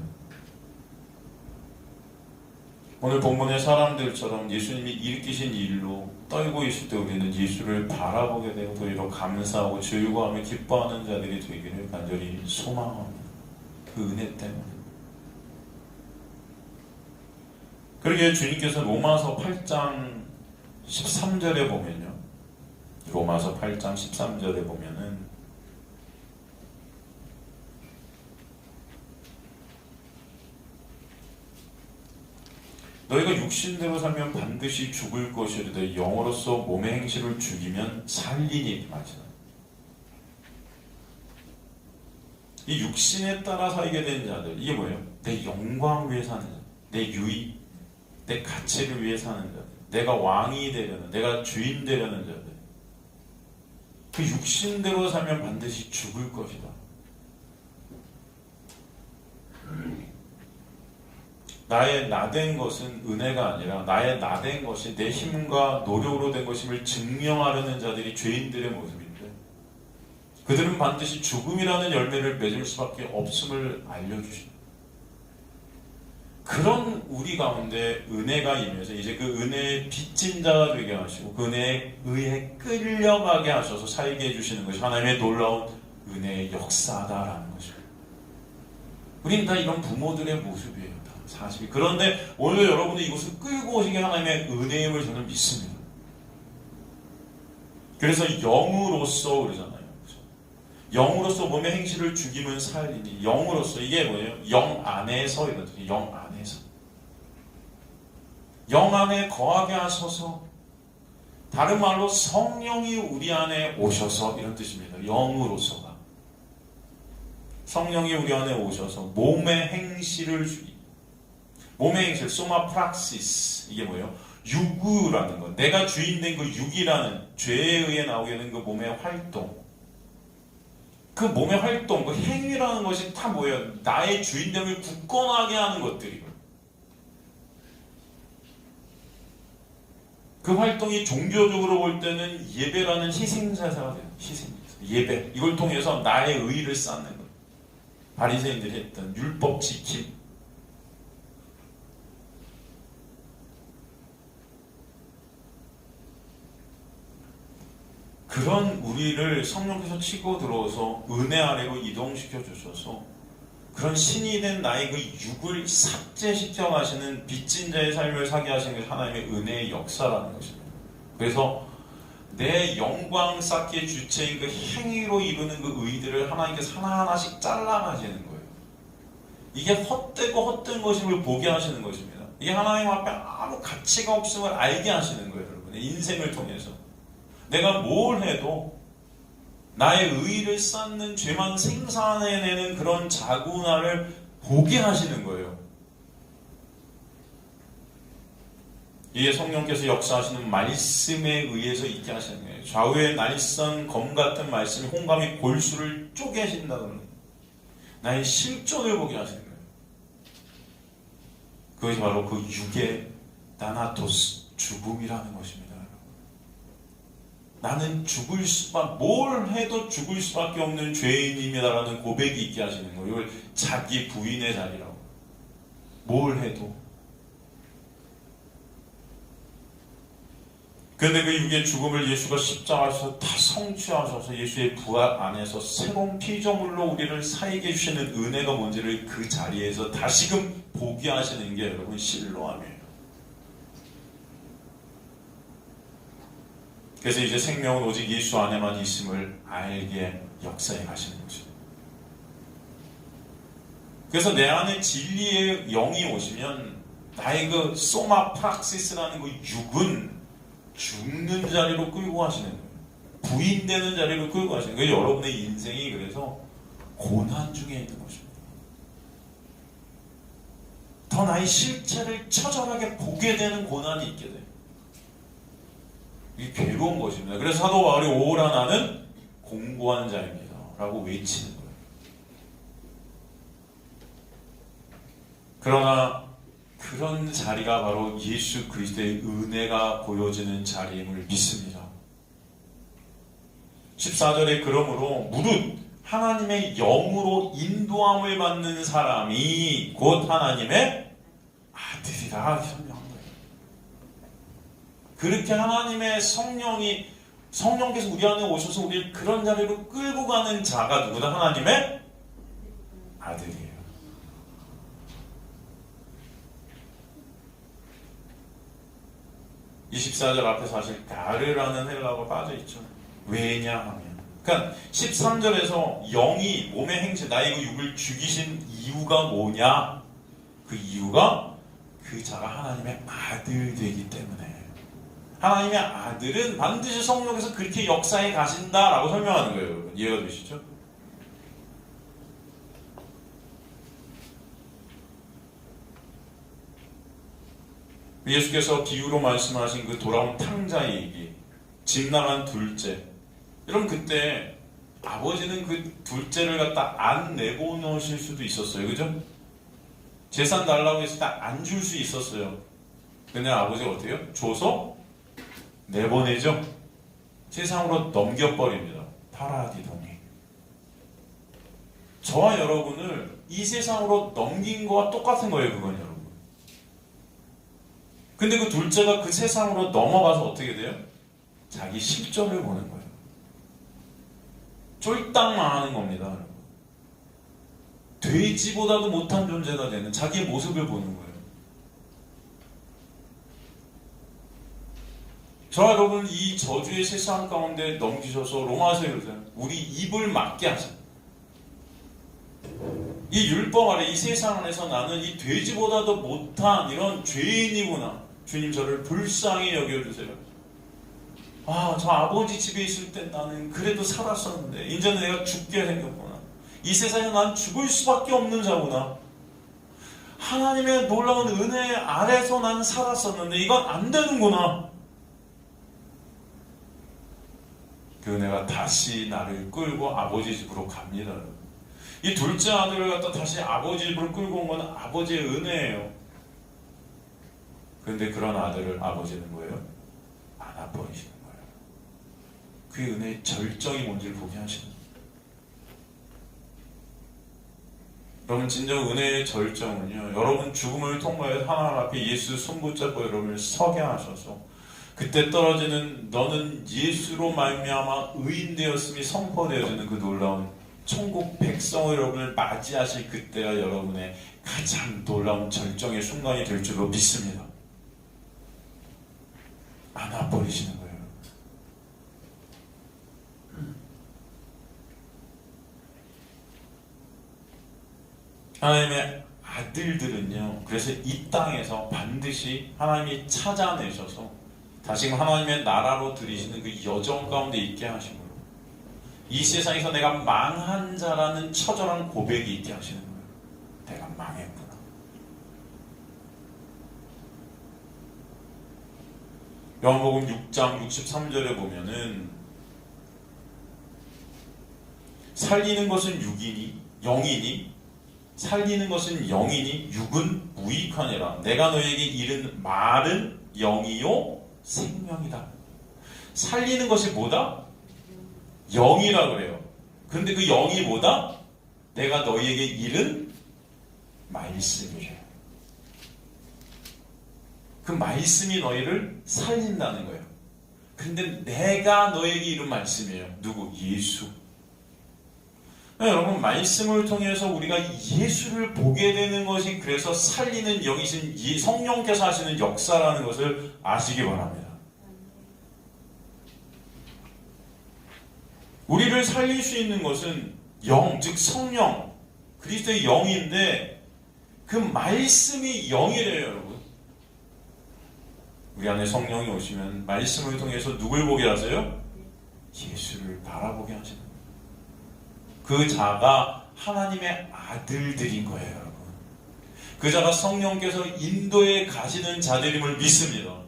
오늘 본문의 사람들처럼 예수님이 일으키신 일로 떨고 있을 때 우리는 예수를 바라보게 되고 도리어 감사하고 즐거워하며 기뻐하는 자들이 되기를 간절히 소망합니다. 그 은혜 때문에. 그러기에 주님께서 로마서 8장 13절에 보면요, 로마서 8장 13절에 보면은 너희가 육신대로 살면 반드시 죽을 것이르되 영으로서 몸의 행실을 죽이면 살리니 말이다. 이 육신에 따라 살게 된 자들, 이게 뭐예요? 내 영광 위해 사는 자들, 내 유익, 내 가치를 위해 사는 자들, 내가 왕이 되려는, 내가 주인 되려는 자들. 그 육신대로 살면 반드시 죽을 것이다. 나의 나된 것은 은혜가 아니라 나의 나된 것이 내 힘과 노력으로 된 것임을 증명하려는 자들이 죄인들의 모습인데, 그들은 반드시 죽음이라는 열매를 맺을 수밖에 없음을 알려주십니다. 그런 우리 가운데 은혜가 임해서 이제 그 은혜의 빚진 자가 되게 하시고 그 은혜에 의해 끌려가게 하셔서 살게 해주시는 것이 하나님의 놀라운 은혜의 역사다라는 것입니다. 우린 다 이런 부모들의 모습이에요. 다 사실. 그런데 오늘 여러분이 이곳을 끌고 오신 게 하나님의 은혜임을 저는 믿습니다. 그래서 영으로서 그러잖아요. 영으로서 몸의 행실을 죽이면 살리니, 영으로서 이게 뭐예요? 영 안에서 이거든요. 영 안에서. 영 안에 거하게 하셔서, 다른 말로 성령이 우리 안에 오셔서 이런 뜻입니다. 영으로서가. 성령이 우리 안에 오셔서 몸의 행실을 죽이니. 몸의 행실, 소마 프락시스. 이게 뭐예요? 육우라는 것. 내가 주인된 그 육이라는 죄에 의해 나오게 된 그 몸의 활동. 그 몸의 활동, 그 행위라는 것이 다 뭐예요? 나의 주인됨을 굳건하게 하는 것들이고, 그 활동이 종교적으로 볼 때는 예배라는 희생자사가 돼요. 예배. 이걸 통해서 나의 의의를 쌓는 것. 바리새인들이 했던 율법 지킴. 그런 우리를 성령께서 치고 들어오서 은혜 아래로 이동시켜 주셔서 그런 신이 된 나의 그 육을 삭제시켜 가시는 빚진 자의 삶을 사게 하시는 것이 하나님의 은혜의 역사라는 것입니다. 그래서 내 영광 쌓기의 주체인 그 행위로 이루는 그 의들을 하나님께서 하나하나씩 잘라가시는 거예요. 이게 헛되고 헛된 것임을 보게 하시는 것입니다. 이게 하나님 앞에 아무 가치가 없음을 알게 하시는 거예요. 여러분의 인생을 통해서 내가 뭘 해도 나의 의의를 쌓는 죄만 생산해내는 그런 자구나를 보게 하시는 거예요. 이게 성령께서 역사하시는 말씀에 의해서 있게 하시는 거예요. 좌우의 날선 검 같은 말씀이 홍감이 골수를 쪼개신다는 나의 실존을 보게 하시는 거예요. 그것이 바로 그 육의 나나토스, 죽음이라는 것입니다. 나는 죽을 수밖에, 뭘 해도 죽을 수밖에 없는 죄인입니다라는 고백이 있게 하시는 거예요. 이걸 자기 부인의 자리라고. 뭘 해도. 그런데 그 육의 죽음을 예수가 십자가에서 다 성취하셔서 예수의 부활 안에서 새로운 피조물로 우리를 살게 해주시는 은혜가 뭔지를 그 자리에서 다시금 보게 하시는 게 여러분 실로암이에요. 그래서 이제 생명은 오직 예수 안에만 있음을 알게 역사해 가시는 것입니다. 그래서 내 안에 진리의 영이 오시면 나의 그 소마 프락시스라는 그 육은 죽는 자리로 끌고 가시는 거예요. 부인되는 자리로 끌고 가시는 거예요. 여러분의 인생이 그래서 고난 중에 있는 것입니다. 더 나의 실체를 처절하게 보게 되는 고난이 있게 돼요. 이게 괴로운 것입니다. 그래서 사도 바울이 오라 나는 공고한 자입니다 라고 외치는 거예요. 그러나 그런 자리가 바로 예수 그리스도의 은혜가 보여지는 자리임을 믿습니다. 14절에 그러므로 무릇 하나님의 영으로 인도함을 받는 사람이 곧 하나님의 아들이라 설명한 거예요. 그렇게 하나님의 성령께서 우리 안에 오셔서 우리를 그런 자리로 끌고 가는 자가 누구다? 하나님의 아들이에요. 이 14절 앞에 사실 가르라는 헬라어가 빠져있죠. 왜냐하면 그러니까 13절에서 영이 몸의 행실 나의 그 육을 죽이신 이유가 뭐냐? 그 이유가 그 자가 하나님의 아들 되기 때문에 하나님의 아들은 반드시 성령께서 그렇게 역사해 가신다라고 설명하는 거예요. 여러분 이해가 되시죠? 예수께서 비유로 말씀하신 그 돌아온 탕자의 얘기, 집 나간 둘째. 여러분 그때 아버지는 그 둘째를 갖다 안 내보내실 수도 있었어요. 그죠? 재산 달라고 했을 때 안 줄 수 있었어요. 근데 아버지가 어떻게 해요? 줘서 내보내죠? 세상으로 넘겨버립니다. 파라디동이. 저와 여러분을 이 세상으로 넘긴 거와 똑같은 거예요. 그건 여러분. 근데 그 둘째가 그 세상으로 넘어가서 어떻게 돼요? 자기 실존을 보는 거예요. 쫄딱만 하는 겁니다. 돼지보다도 못한 존재가 되는 자기의 모습을 보는 거예요. 저와 여러분 이 저주의 세상 가운데 넘기셔서 로마서에 그러잖아요. 우리 입을 막게 하세요. 이 율법 아래 이 세상 안에서 나는 이 돼지보다도 못한 이런 죄인이구나. 주님 저를 불쌍히 여겨주세요. 아, 저 아버지 집에 있을 때 나는 그래도 살았었는데 이제는 내가 죽게 생겼구나. 이 세상에 난 죽을 수밖에 없는 자구나. 하나님의 놀라운 은혜 아래서 나는 살았었는데 이건 안 되는구나. 그 은혜가 다시 나를 끌고 아버지 집으로 갑니다. 이 둘째 아들을 갖다 다시 아버지 집으로 끌고 온 건 아버지의 은혜예요. 그런데 그런 아들을 아버지는 뭐예요? 안아버리시는 거예요. 그 은혜의 절정이 뭔지를 보게 하시는 거예요. 여러분 진정 은혜의 절정은요, 여러분 죽음을 통과해 하나님 앞에 예수 손붙잡고 여러분을 서게 하셔서 그때 떨어지는 너는 예수로 말미암아 의인되었음이 선포되어지는 그 놀라운 천국 백성의 여러분을 맞이하실 그때가 여러분의 가장 놀라운 절정의 순간이 될 줄로 믿습니다. 안아버리시는 거예요. 하나님의 아들들은요, 그래서 이 땅에서 반드시 하나님이 찾아내셔서 다시금 하나님의 나라로 들이시는 그 여정 가운데 있게 하시고 이 세상에서 내가 망한 자라는 처절한 고백이 있게 하시는 거예요. 내가 망했구나. 요한복음 6장 63절에 보면은 살리는 것은 육이니 영이니 살리는 것은 영이니 육은 무익하니라. 내가 너에게 이른 말은 영이요 생명이다. 살리는 것이 뭐다? 영이라 그래요. 근데 그 영이 뭐다? 내가 너희에게 이른 말씀이래요. 그 말씀이 너희를 살린다는 거예요. 근데 내가 너에게 이른 말씀이에요. 누구? 예수. 여러분 말씀을 통해서 우리가 예수를 보게 되는 것이 그래서 살리는 영이신 성령께서 하시는 역사라는 것을 아시기 바랍니다. 우리를 살릴 수 있는 것은 영, 즉 성령, 그리스도의 영인데 그 말씀이 영이래요, 여러분. 우리 안에 성령이 오시면 말씀을 통해서 누굴 보게 하세요? 예수를 바라보게 하시는 거예요. 그 자가 하나님의 아들들인 거예요, 여러분. 그 자가 성령께서 인도에 가시는 자들임을 믿습니다.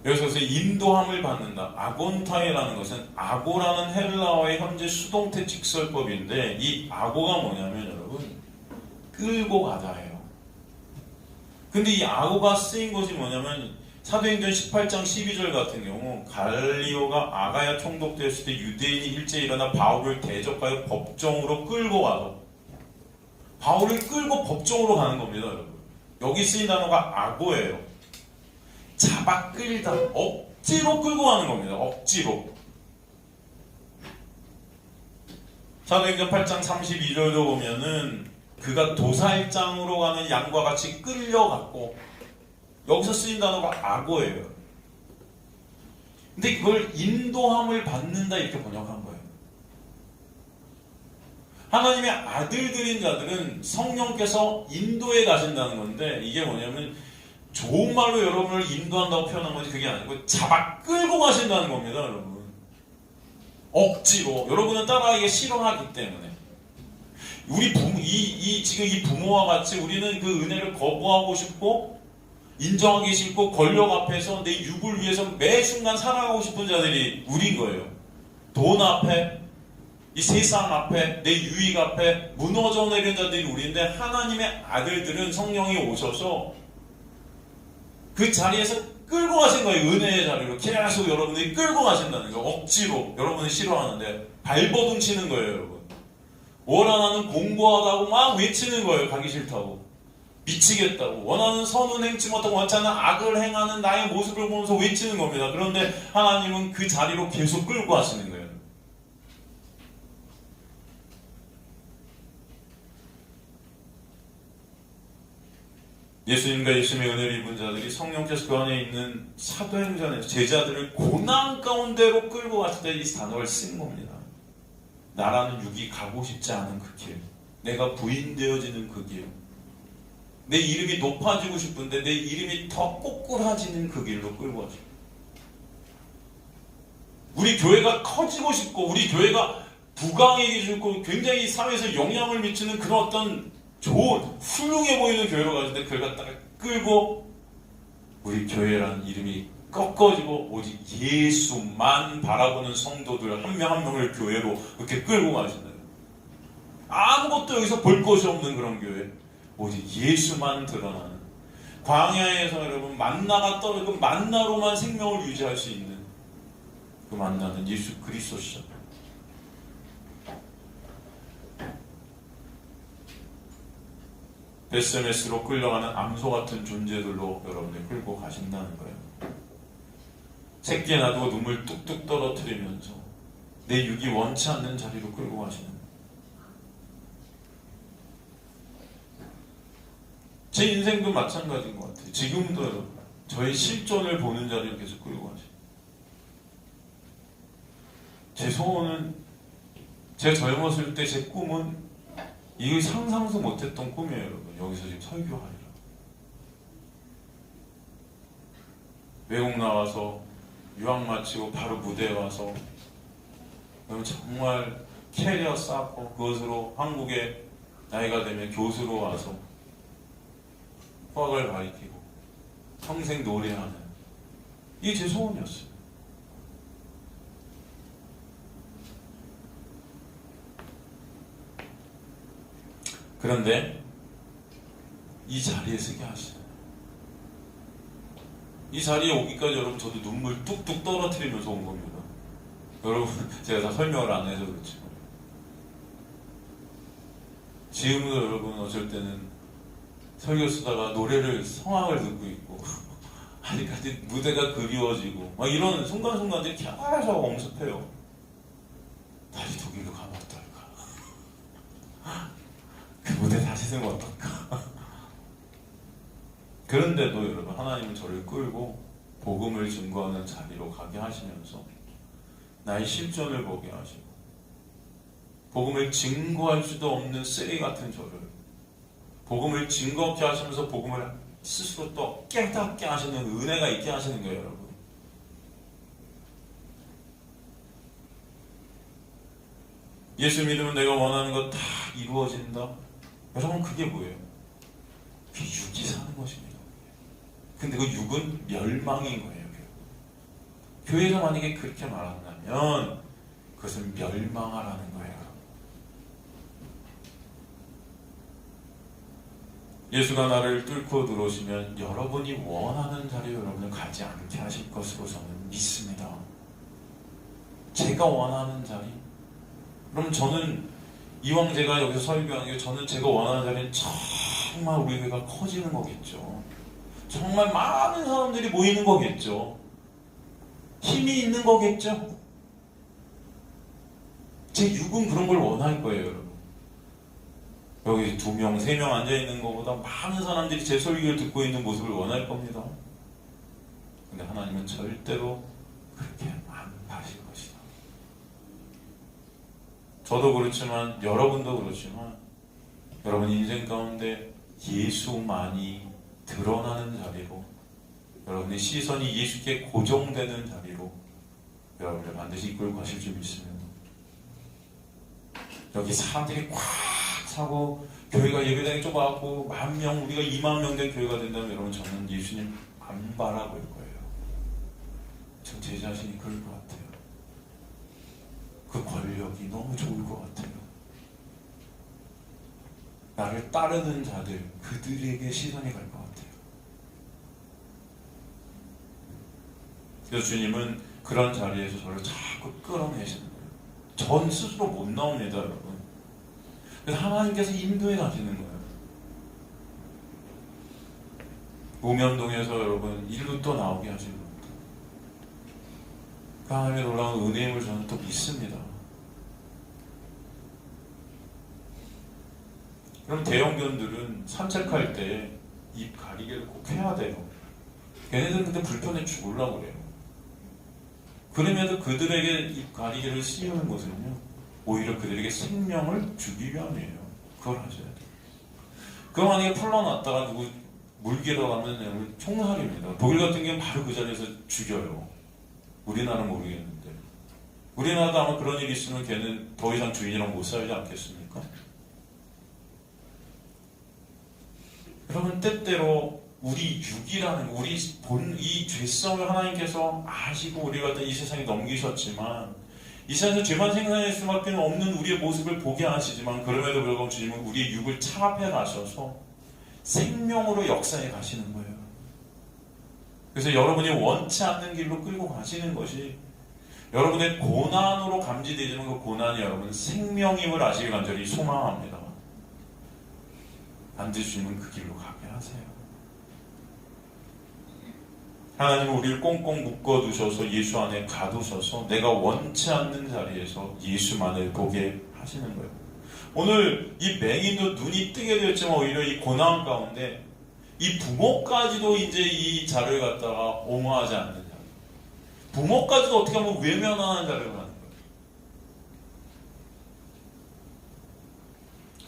여기서 인도함을 받는다. 아곤타이라는 것은 아고라는 헬라어의 현재 수동태 직설법인데 이 아고가 뭐냐면 여러분 끌고 가다예요. 근데 이 아고가 쓰인 것이 뭐냐면 사도행전 18장 12절 같은 경우 갈리오가 아가야 총독되었을 때 유대인이 일제히 일어나 바울을 대적하여 법정으로 끌고 가서 바울을 끌고 법정으로 가는 겁니다, 여러분. 여기 쓰인 단어가 아고예요. 잡아 끌다, 억지로 끌고 가는 겁니다. 억지로. 사도행전 8장 32절도 보면은 그가 도살장으로 가는 양과 같이 끌려갔고 여기서 쓰인 단어가 악어예요. 근데 그걸 인도함을 받는다 이렇게 번역한 거예요. 하나님의 아들들인 자들은 성령께서 인도에 가신다는 건데 이게 뭐냐면 좋은 말로 여러분을 인도한다고 표현한 거지 그게 아니고 잡아 끌고 가신다는 겁니다, 여러분. 억지로. 여러분은 따라하기가 싫어하기 때문에. 우리 지금 이 부모와 같이 우리는 그 은혜를 거부하고 싶고 인정하기 싫고 권력 앞에서 내 육을 위해서 매 순간 살아가고 싶은 자들이 우리인 거예요. 돈 앞에, 이 세상 앞에, 내 유익 앞에 무너져 내린 자들이 우리인데 하나님의 아들들은 성령이 오셔서 그 자리에서 끌고 가신 거예요. 은혜의 자리로 계속 여러분들이 끌고 가신다는 거예요. 억지로. 여러분이 싫어하는데 발버둥 치는 거예요, 여러분. 원하는 공부하다고 막 외치는 거예요. 가기 싫다고. 미치겠다고. 원하는 선은 행치 못하고 원치 않는 악을 행하는 나의 모습을 보면서 외치는 겁니다. 그런데 하나님은 그 자리로 계속 끌고 가시는 거예요. 예수님과 예수님의 은혜를 입은 자들이 성령께서 그 안에 있는 사도행전에서 제자들을 고난 가운데로 끌고 갔을 때 이 단어를 쓴 겁니다. 나라는 육이 가고 싶지 않은 그 길, 내가 부인되어지는 그 길, 내 이름이 높아지고 싶은데 내 이름이 더 꼬꾸라지는 그 길로 끌고 가죠. 우리 교회가 커지고 싶고 우리 교회가 부강해지고 굉장히 사회에서 영향을 미치는 그런 어떤 좋은 훌륭해 보이는 교회로 가실 때 그걸 갖다가 끌고 우리 교회라는 이름이 꺾어지고 오직 예수만 바라보는 성도들 한 명 한 명을 교회로 그렇게 끌고 가신다. 아무것도 여기서 볼 것이 없는 그런 교회, 오직 예수만 드러나는 광야에서 여러분 만나가 떨어지고 만나로만 생명을 유지할 수 있는 그 만나는 예수 그리스도시죠. SMS로 끌려가는 암소 같은 존재들로 여러분들 끌고 가신다는 거예요. 새끼 놔두고 눈물 뚝뚝 떨어뜨리면서 내 육이 원치 않는 자리로 끌고 가시는 거예요. 제 인생도 마찬가지인 것 같아요. 지금도 여러분 저의 실존을 보는 자리로 계속 끌고 가시죠. 제 소원은 제가 젊었을 때 제 꿈은 이거 상상도 못했던 꿈이에요. 여러분 여기서 지금 설교하리라. 외국 나와서 유학 마치고 바로 무대에 와서 정말 캐리어 쌓고 그것으로 한국에 나이가 되면 교수로 와서 화학을 가리키고 평생 노래하는 이게 제 소원이었어요. 그런데 이 자리에 서게 하시잖아요. 이 자리에 오기까지 여러분 저도 눈물 뚝뚝 떨어뜨리면서 온 겁니다. 여러분 제가 다 설명을 안 해서 그렇지. 지금도 여러분 어쩔 때는 설교 쓰다가 노래를 성악을 듣고 있고 아직까지 무대가 그리워지고 막 이런 순간순간들이 계속 엄습해요. 다시 독일로 가면 어떨까? 그 무대 다시 쓰면 어떨까? 그런데도 여러분 하나님은 저를 끌고 복음을 증거하는 자리로 가게 하시면서 나의 실존을 보게 하시고 복음을 증거할 수도 없는 쓰레기 같은 저를 복음을 증거케 하시면서 복음을 스스로 또 깨닫게 하시는 은혜가 있게 하시는 거예요. 여러분 예수 믿으면 내가 원하는 거 다 이루어진다. 여러분 그게 뭐예요? 그 육이 사는 것입니다. 근데 그 육은 멸망인 거예요. 교회에서 만약에 그렇게 말한다면 그것은 멸망하라는 거예요. 예수가 나를 뚫고 들어오시면 여러분이 원하는 자리에 여러분을 가지 않게 하실 것으로 저는 믿습니다. 제가 원하는 자리? 그럼 저는 이왕 제가 여기서 설교하는 게 저는 제가 원하는 자리는 정말 우리 교회가 커지는 거겠죠. 정말 많은 사람들이 모이는 거겠죠. 힘이 있는 거겠죠. 제 육은 그런 걸 원할 거예요, 여러분. 여기 2명, 3명 앉아있는 것보다 많은 사람들이 제 설교를 듣고 있는 모습을 원할 겁니다. 근데 하나님은 절대로 그렇게 안 하실 것이다. 저도 그렇지만 여러분도 그렇지만 여러분 인생 가운데 예수만이 드러나는 자리로 여러분의 시선이 예수께 고정되는 자리로 여러분을 반드시 이끌고 가실 줄 믿습니다. 여기 사람들이 꽉 차고 교회가 예배당이 좁아갖고 10,000명 우리가 20,000명 된 교회가 된다면 여러분 저는 예수님 안 바라볼 거예요. 전 제 자신이 그럴 것 같아요. 그 권력이 너무 좋을 것 같아요. 나를 따르는 자들 그들에게 시선이 갈 것 같아요. 그래서 주님은 그런 자리에서 저를 자꾸 끌어내시는 거예요. 전 스스로 못 나옵니다, 여러분. 그래서 하나님께서 인도해 가시는 거예요. 우면동에서 여러분 일로 또 나오게 하시는 겁니다. 그 하나님의 놀라운 은혜임을 저는 또 믿습니다. 그럼 대형견들은 산책할 때 입 가리개를 꼭 해야 돼요. 걔네들은 근데 불편해 죽으려고 그래요. 그럼에도 그들에게 입 가리개를 씌우는 것은요, 오히려 그들에게 생명을 주기 위함이에요. 그걸 하셔야 돼요. 그 만약에 풀러놨다가 누구 물기로 가면 총살입니다. 독일 같은 경우는 바로 그 자리에서 죽여요. 우리나라는 모르겠는데. 우리나라도 아마 그런 일이 있으면 걔는 더 이상 주인이랑 못 살지 않겠습니까? 여러분, 때때로 우리 육이라는, 우리 이 죄성을 하나님께서 아시고 우리가 어떤 이 세상에 넘기셨지만, 이 세상에서 죄만 생산할 수밖에 없는 우리의 모습을 보게 하시지만, 그럼에도 불구하고 주님은 우리의 육을 차압해 가셔서 생명으로 역사해 가시는 거예요. 그래서 여러분이 원치 않는 길로 끌고 가시는 것이 여러분의 고난으로 감지되지만 그 고난이 여러분 생명임을 아시길 간절히 소망합니다. 반드시 주님은 그 길로 가게 하세요. 하나님은 우리를 꽁꽁 묶어두셔서 예수 안에 가두셔서 내가 원치 않는 자리에서 예수만을 보게 하시는 거예요. 오늘 이 맹인도 눈이 뜨게 되었지만 오히려 이 고난 가운데 이 부모까지도 이제 이 자를 갖다가 옹호하지 않는 자, 부모까지도 어떻게 하면 외면하는 자를 하는 거예요.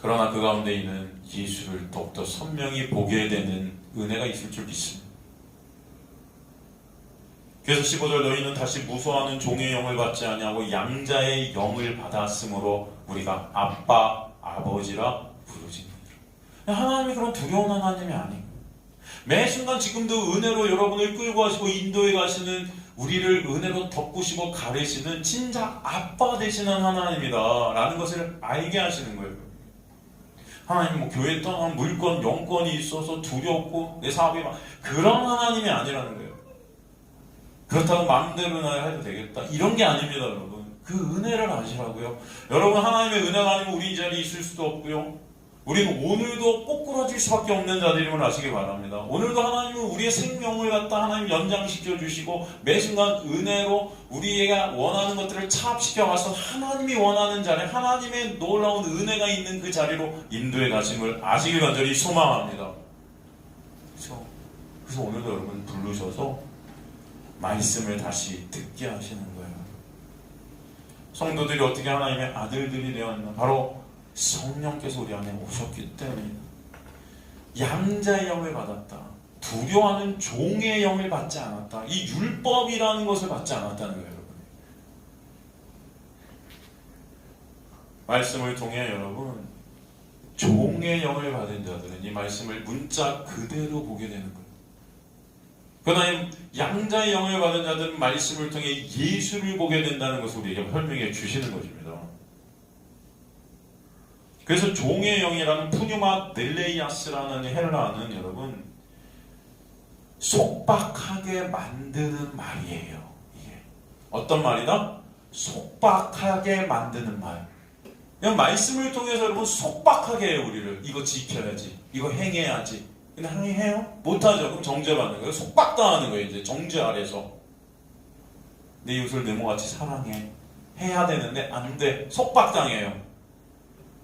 그러나 그 가운데 있는 예수를 더욱더 선명히 보게 되는 은혜가 있을 줄 믿습니다. 그래서 15절 너희는 다시 무수하는 종의 영을 받지 아니하고 양자의 영을 받았으므로 우리가 아빠, 아버지라 부르짖느니라. 하나님이 그런 두려운 하나님이 아니에요. 매 순간 지금도 은혜로 여러분을 끌고 가시고 인도해 가시는 우리를 은혜로 덮으시고 가르시는 진짜 아빠 되시는 하나님이다 라는 것을 알게 하시는 거예요. 하나님 뭐 교회 떠나면 물건, 영권이 있어서 두렵고 내 사업이 막 그런 하나님이 아니라는 거예요. 그렇다고 마음대로나 해도 되겠다 이런 게 아닙니다. 여러분 그 은혜를 아시라고요. 여러분 하나님의 은혜가 아니면 우리 이 자리에 있을 수도 없고요. 우리는 오늘도 꼬꾸라질 수밖에 없는 자들임을 아시기 바랍니다. 오늘도 하나님은 우리의 생명을 갖다 하나님 연장시켜 주시고 매 순간 은혜로 우리가 원하는 것들을 차압시켜 가서 하나님이 원하는 자리, 하나님의 놀라운 은혜가 있는 그 자리로 인도해 가심을 아시길 간절히 소망합니다. 그렇죠? 그래서 오늘도 여러분 부르셔서 말씀을 다시 듣게 하시는 거예요. 성도들이 어떻게 하나님의 아들들이 되었나? 바로 성령께서 우리 안에 오셨기 때문에 양자의 영을 받았다. 두려워하는 종의 영을 받지 않았다. 이 율법이라는 것을 받지 않았다는 거예요. 여러분. 말씀을 통해 여러분 종의 영을 받은 자들은 이 말씀을 문자 그대로 보게 되는 거예요. 그러나 양자의 영을 받은 자들은 말씀을 통해 예수를 보게 된다는 것을 우리에게 설명해 주시는 것입니다. 그래서 종의 영이라는 푸뉴마 넬레이아스라는 헬라어는 여러분 속박하게 만드는 말이에요. 이게 어떤 말이다? 속박하게 만드는 말. 그냥 말씀을 통해서 여러분 속박하게 해요. 우리를 이거 지켜야지, 이거 행해야지. 근데 행해요? 못하죠. 그럼 정죄받는 거예요. 속박당하는 거예요. 이제 정죄 아래서 내 이웃을 내모같이 사랑해 해야 되는데 안 돼. 속박당해요.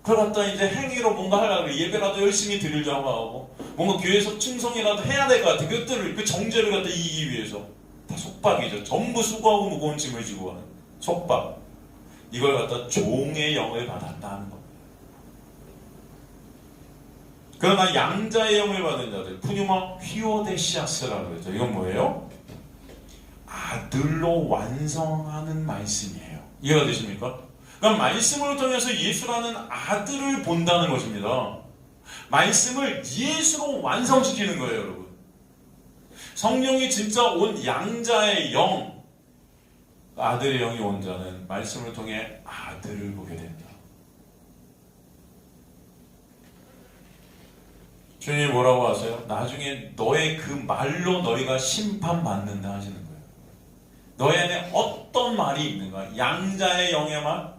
그걸 갖다 이제 행위로 뭔가 하려고 그래. 예배라도 열심히 드리려고 하고 뭔가 교회에서 충성이라도 해야 될 것 같아. 그것들을 그 정죄를 갖다 이기기 위해서 다 속박이죠. 전부 수고하고 무거운 짐을 지고 가는 속박. 이걸 갖다 종의 영을 받았다는 겁니다. 그러나 양자의 영을 받은 자들 푸뉴마 휘오데시아스라고 그러죠. 이건 뭐예요? 아들로 완성하는 말씀이에요. 이해가 되십니까? 그러니까 말씀을 통해서 예수라는 아들을 본다는 것입니다. 말씀을 예수로 완성시키는 거예요, 여러분. 성령이 진짜 온 양자의 영, 아들의 영이 온 자는 말씀을 통해 아들을 보게 된다. 주님이 뭐라고 하세요? 나중에 너의 그 말로 너희가 심판받는다 하시는 거예요. 너희 안에 어떤 말이 있는가? 양자의 영의 말?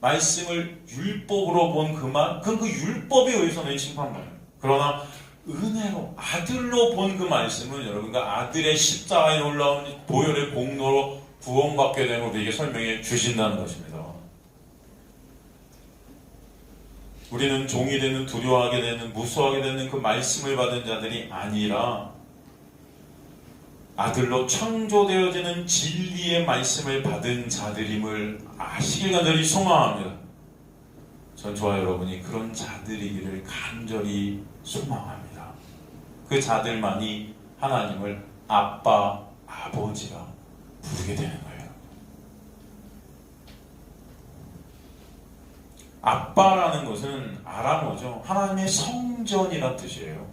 말씀을 율법으로 본 그 말, 그건 그 율법에 의해서 너희 심판받아요. 그러나 은혜로 아들로 본 그 말씀은 여러분과 아들의 십자가에 올라온 보혈의 공로로 구원받게 되는 우리에게 설명해 주신다는 것입니다. 우리는 종이 되는, 두려워하게 되는, 무서워하게 되는 그 말씀을 받은 자들이 아니라 아들로 창조되어지는 진리의 말씀을 받은 자들임을 아시길 간절히 소망합니다. 전 저와 여러분이 그런 자들이기를 간절히 소망합니다. 그 자들만이 하나님을 아빠, 아버지라 부르게 되는 거예요. 아빠라는 것은 아람어죠. 하나님의 성전이란 뜻이에요.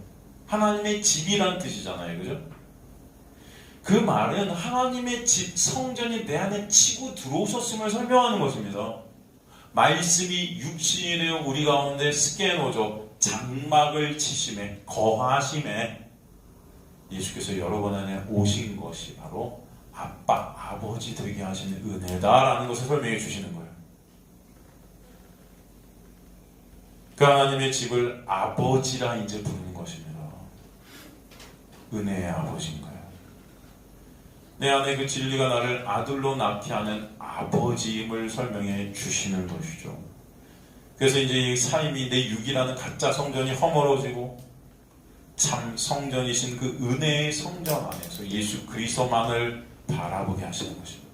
하나님의 집이란 뜻이잖아요. 그죠? 그 말은 하나님의 집, 성전이 내 안에 치고 들어오셨음을 설명하는 것입니다. 말씀이 육신이 되어 우리 가운데 스케노죠. 장막을 치심에, 거하심에 예수께서 여러 번 안에 오신 것이 바로 아빠, 아버지 되게 하시는 은혜다라는 것을 설명해 주시는 거예요. 그 하나님의 집을 아버지라 이제 부르는 것입니다. 은혜의 아버지인 거예요. 내 안에 그 진리가 나를 아들로 낳게 하는 아버지임을 설명해 주시는 것이죠. 그래서 이제 이 삶이 내 육이라는 가짜 성전이 허물어지고 참 성전이신 그 은혜의 성전 안에서 예수 그리스도만을 바라보게 하시는 것입니다.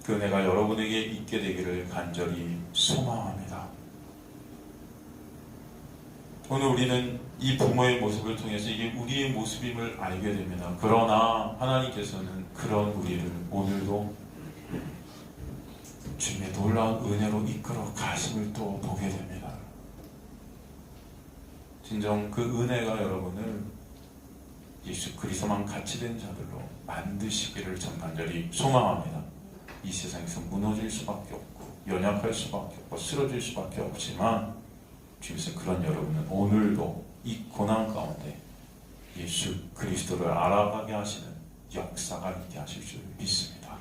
그 은혜가 여러분에게 있게 되기를 간절히 소망합니다. 오늘 우리는 이 부모의 모습을 통해서 이게 우리의 모습임을 알게 됩니다. 그러나 하나님께서는 그런 우리를 오늘도 주님의 놀라운 은혜로 이끌어 가심을 또 보게 됩니다. 진정 그 은혜가 여러분을 예수 그리스도만 같이 된 자들로 만드시기를 전 간절히 소망합니다. 이 세상에서 무너질 수밖에 없고 연약할 수밖에 없고 쓰러질 수밖에 없지만 주님께서 그런 여러분은 오늘도 이 고난 가운데 예수 그리스도를 알아가게 하시는 역사가 있게 하실 줄 믿습니다.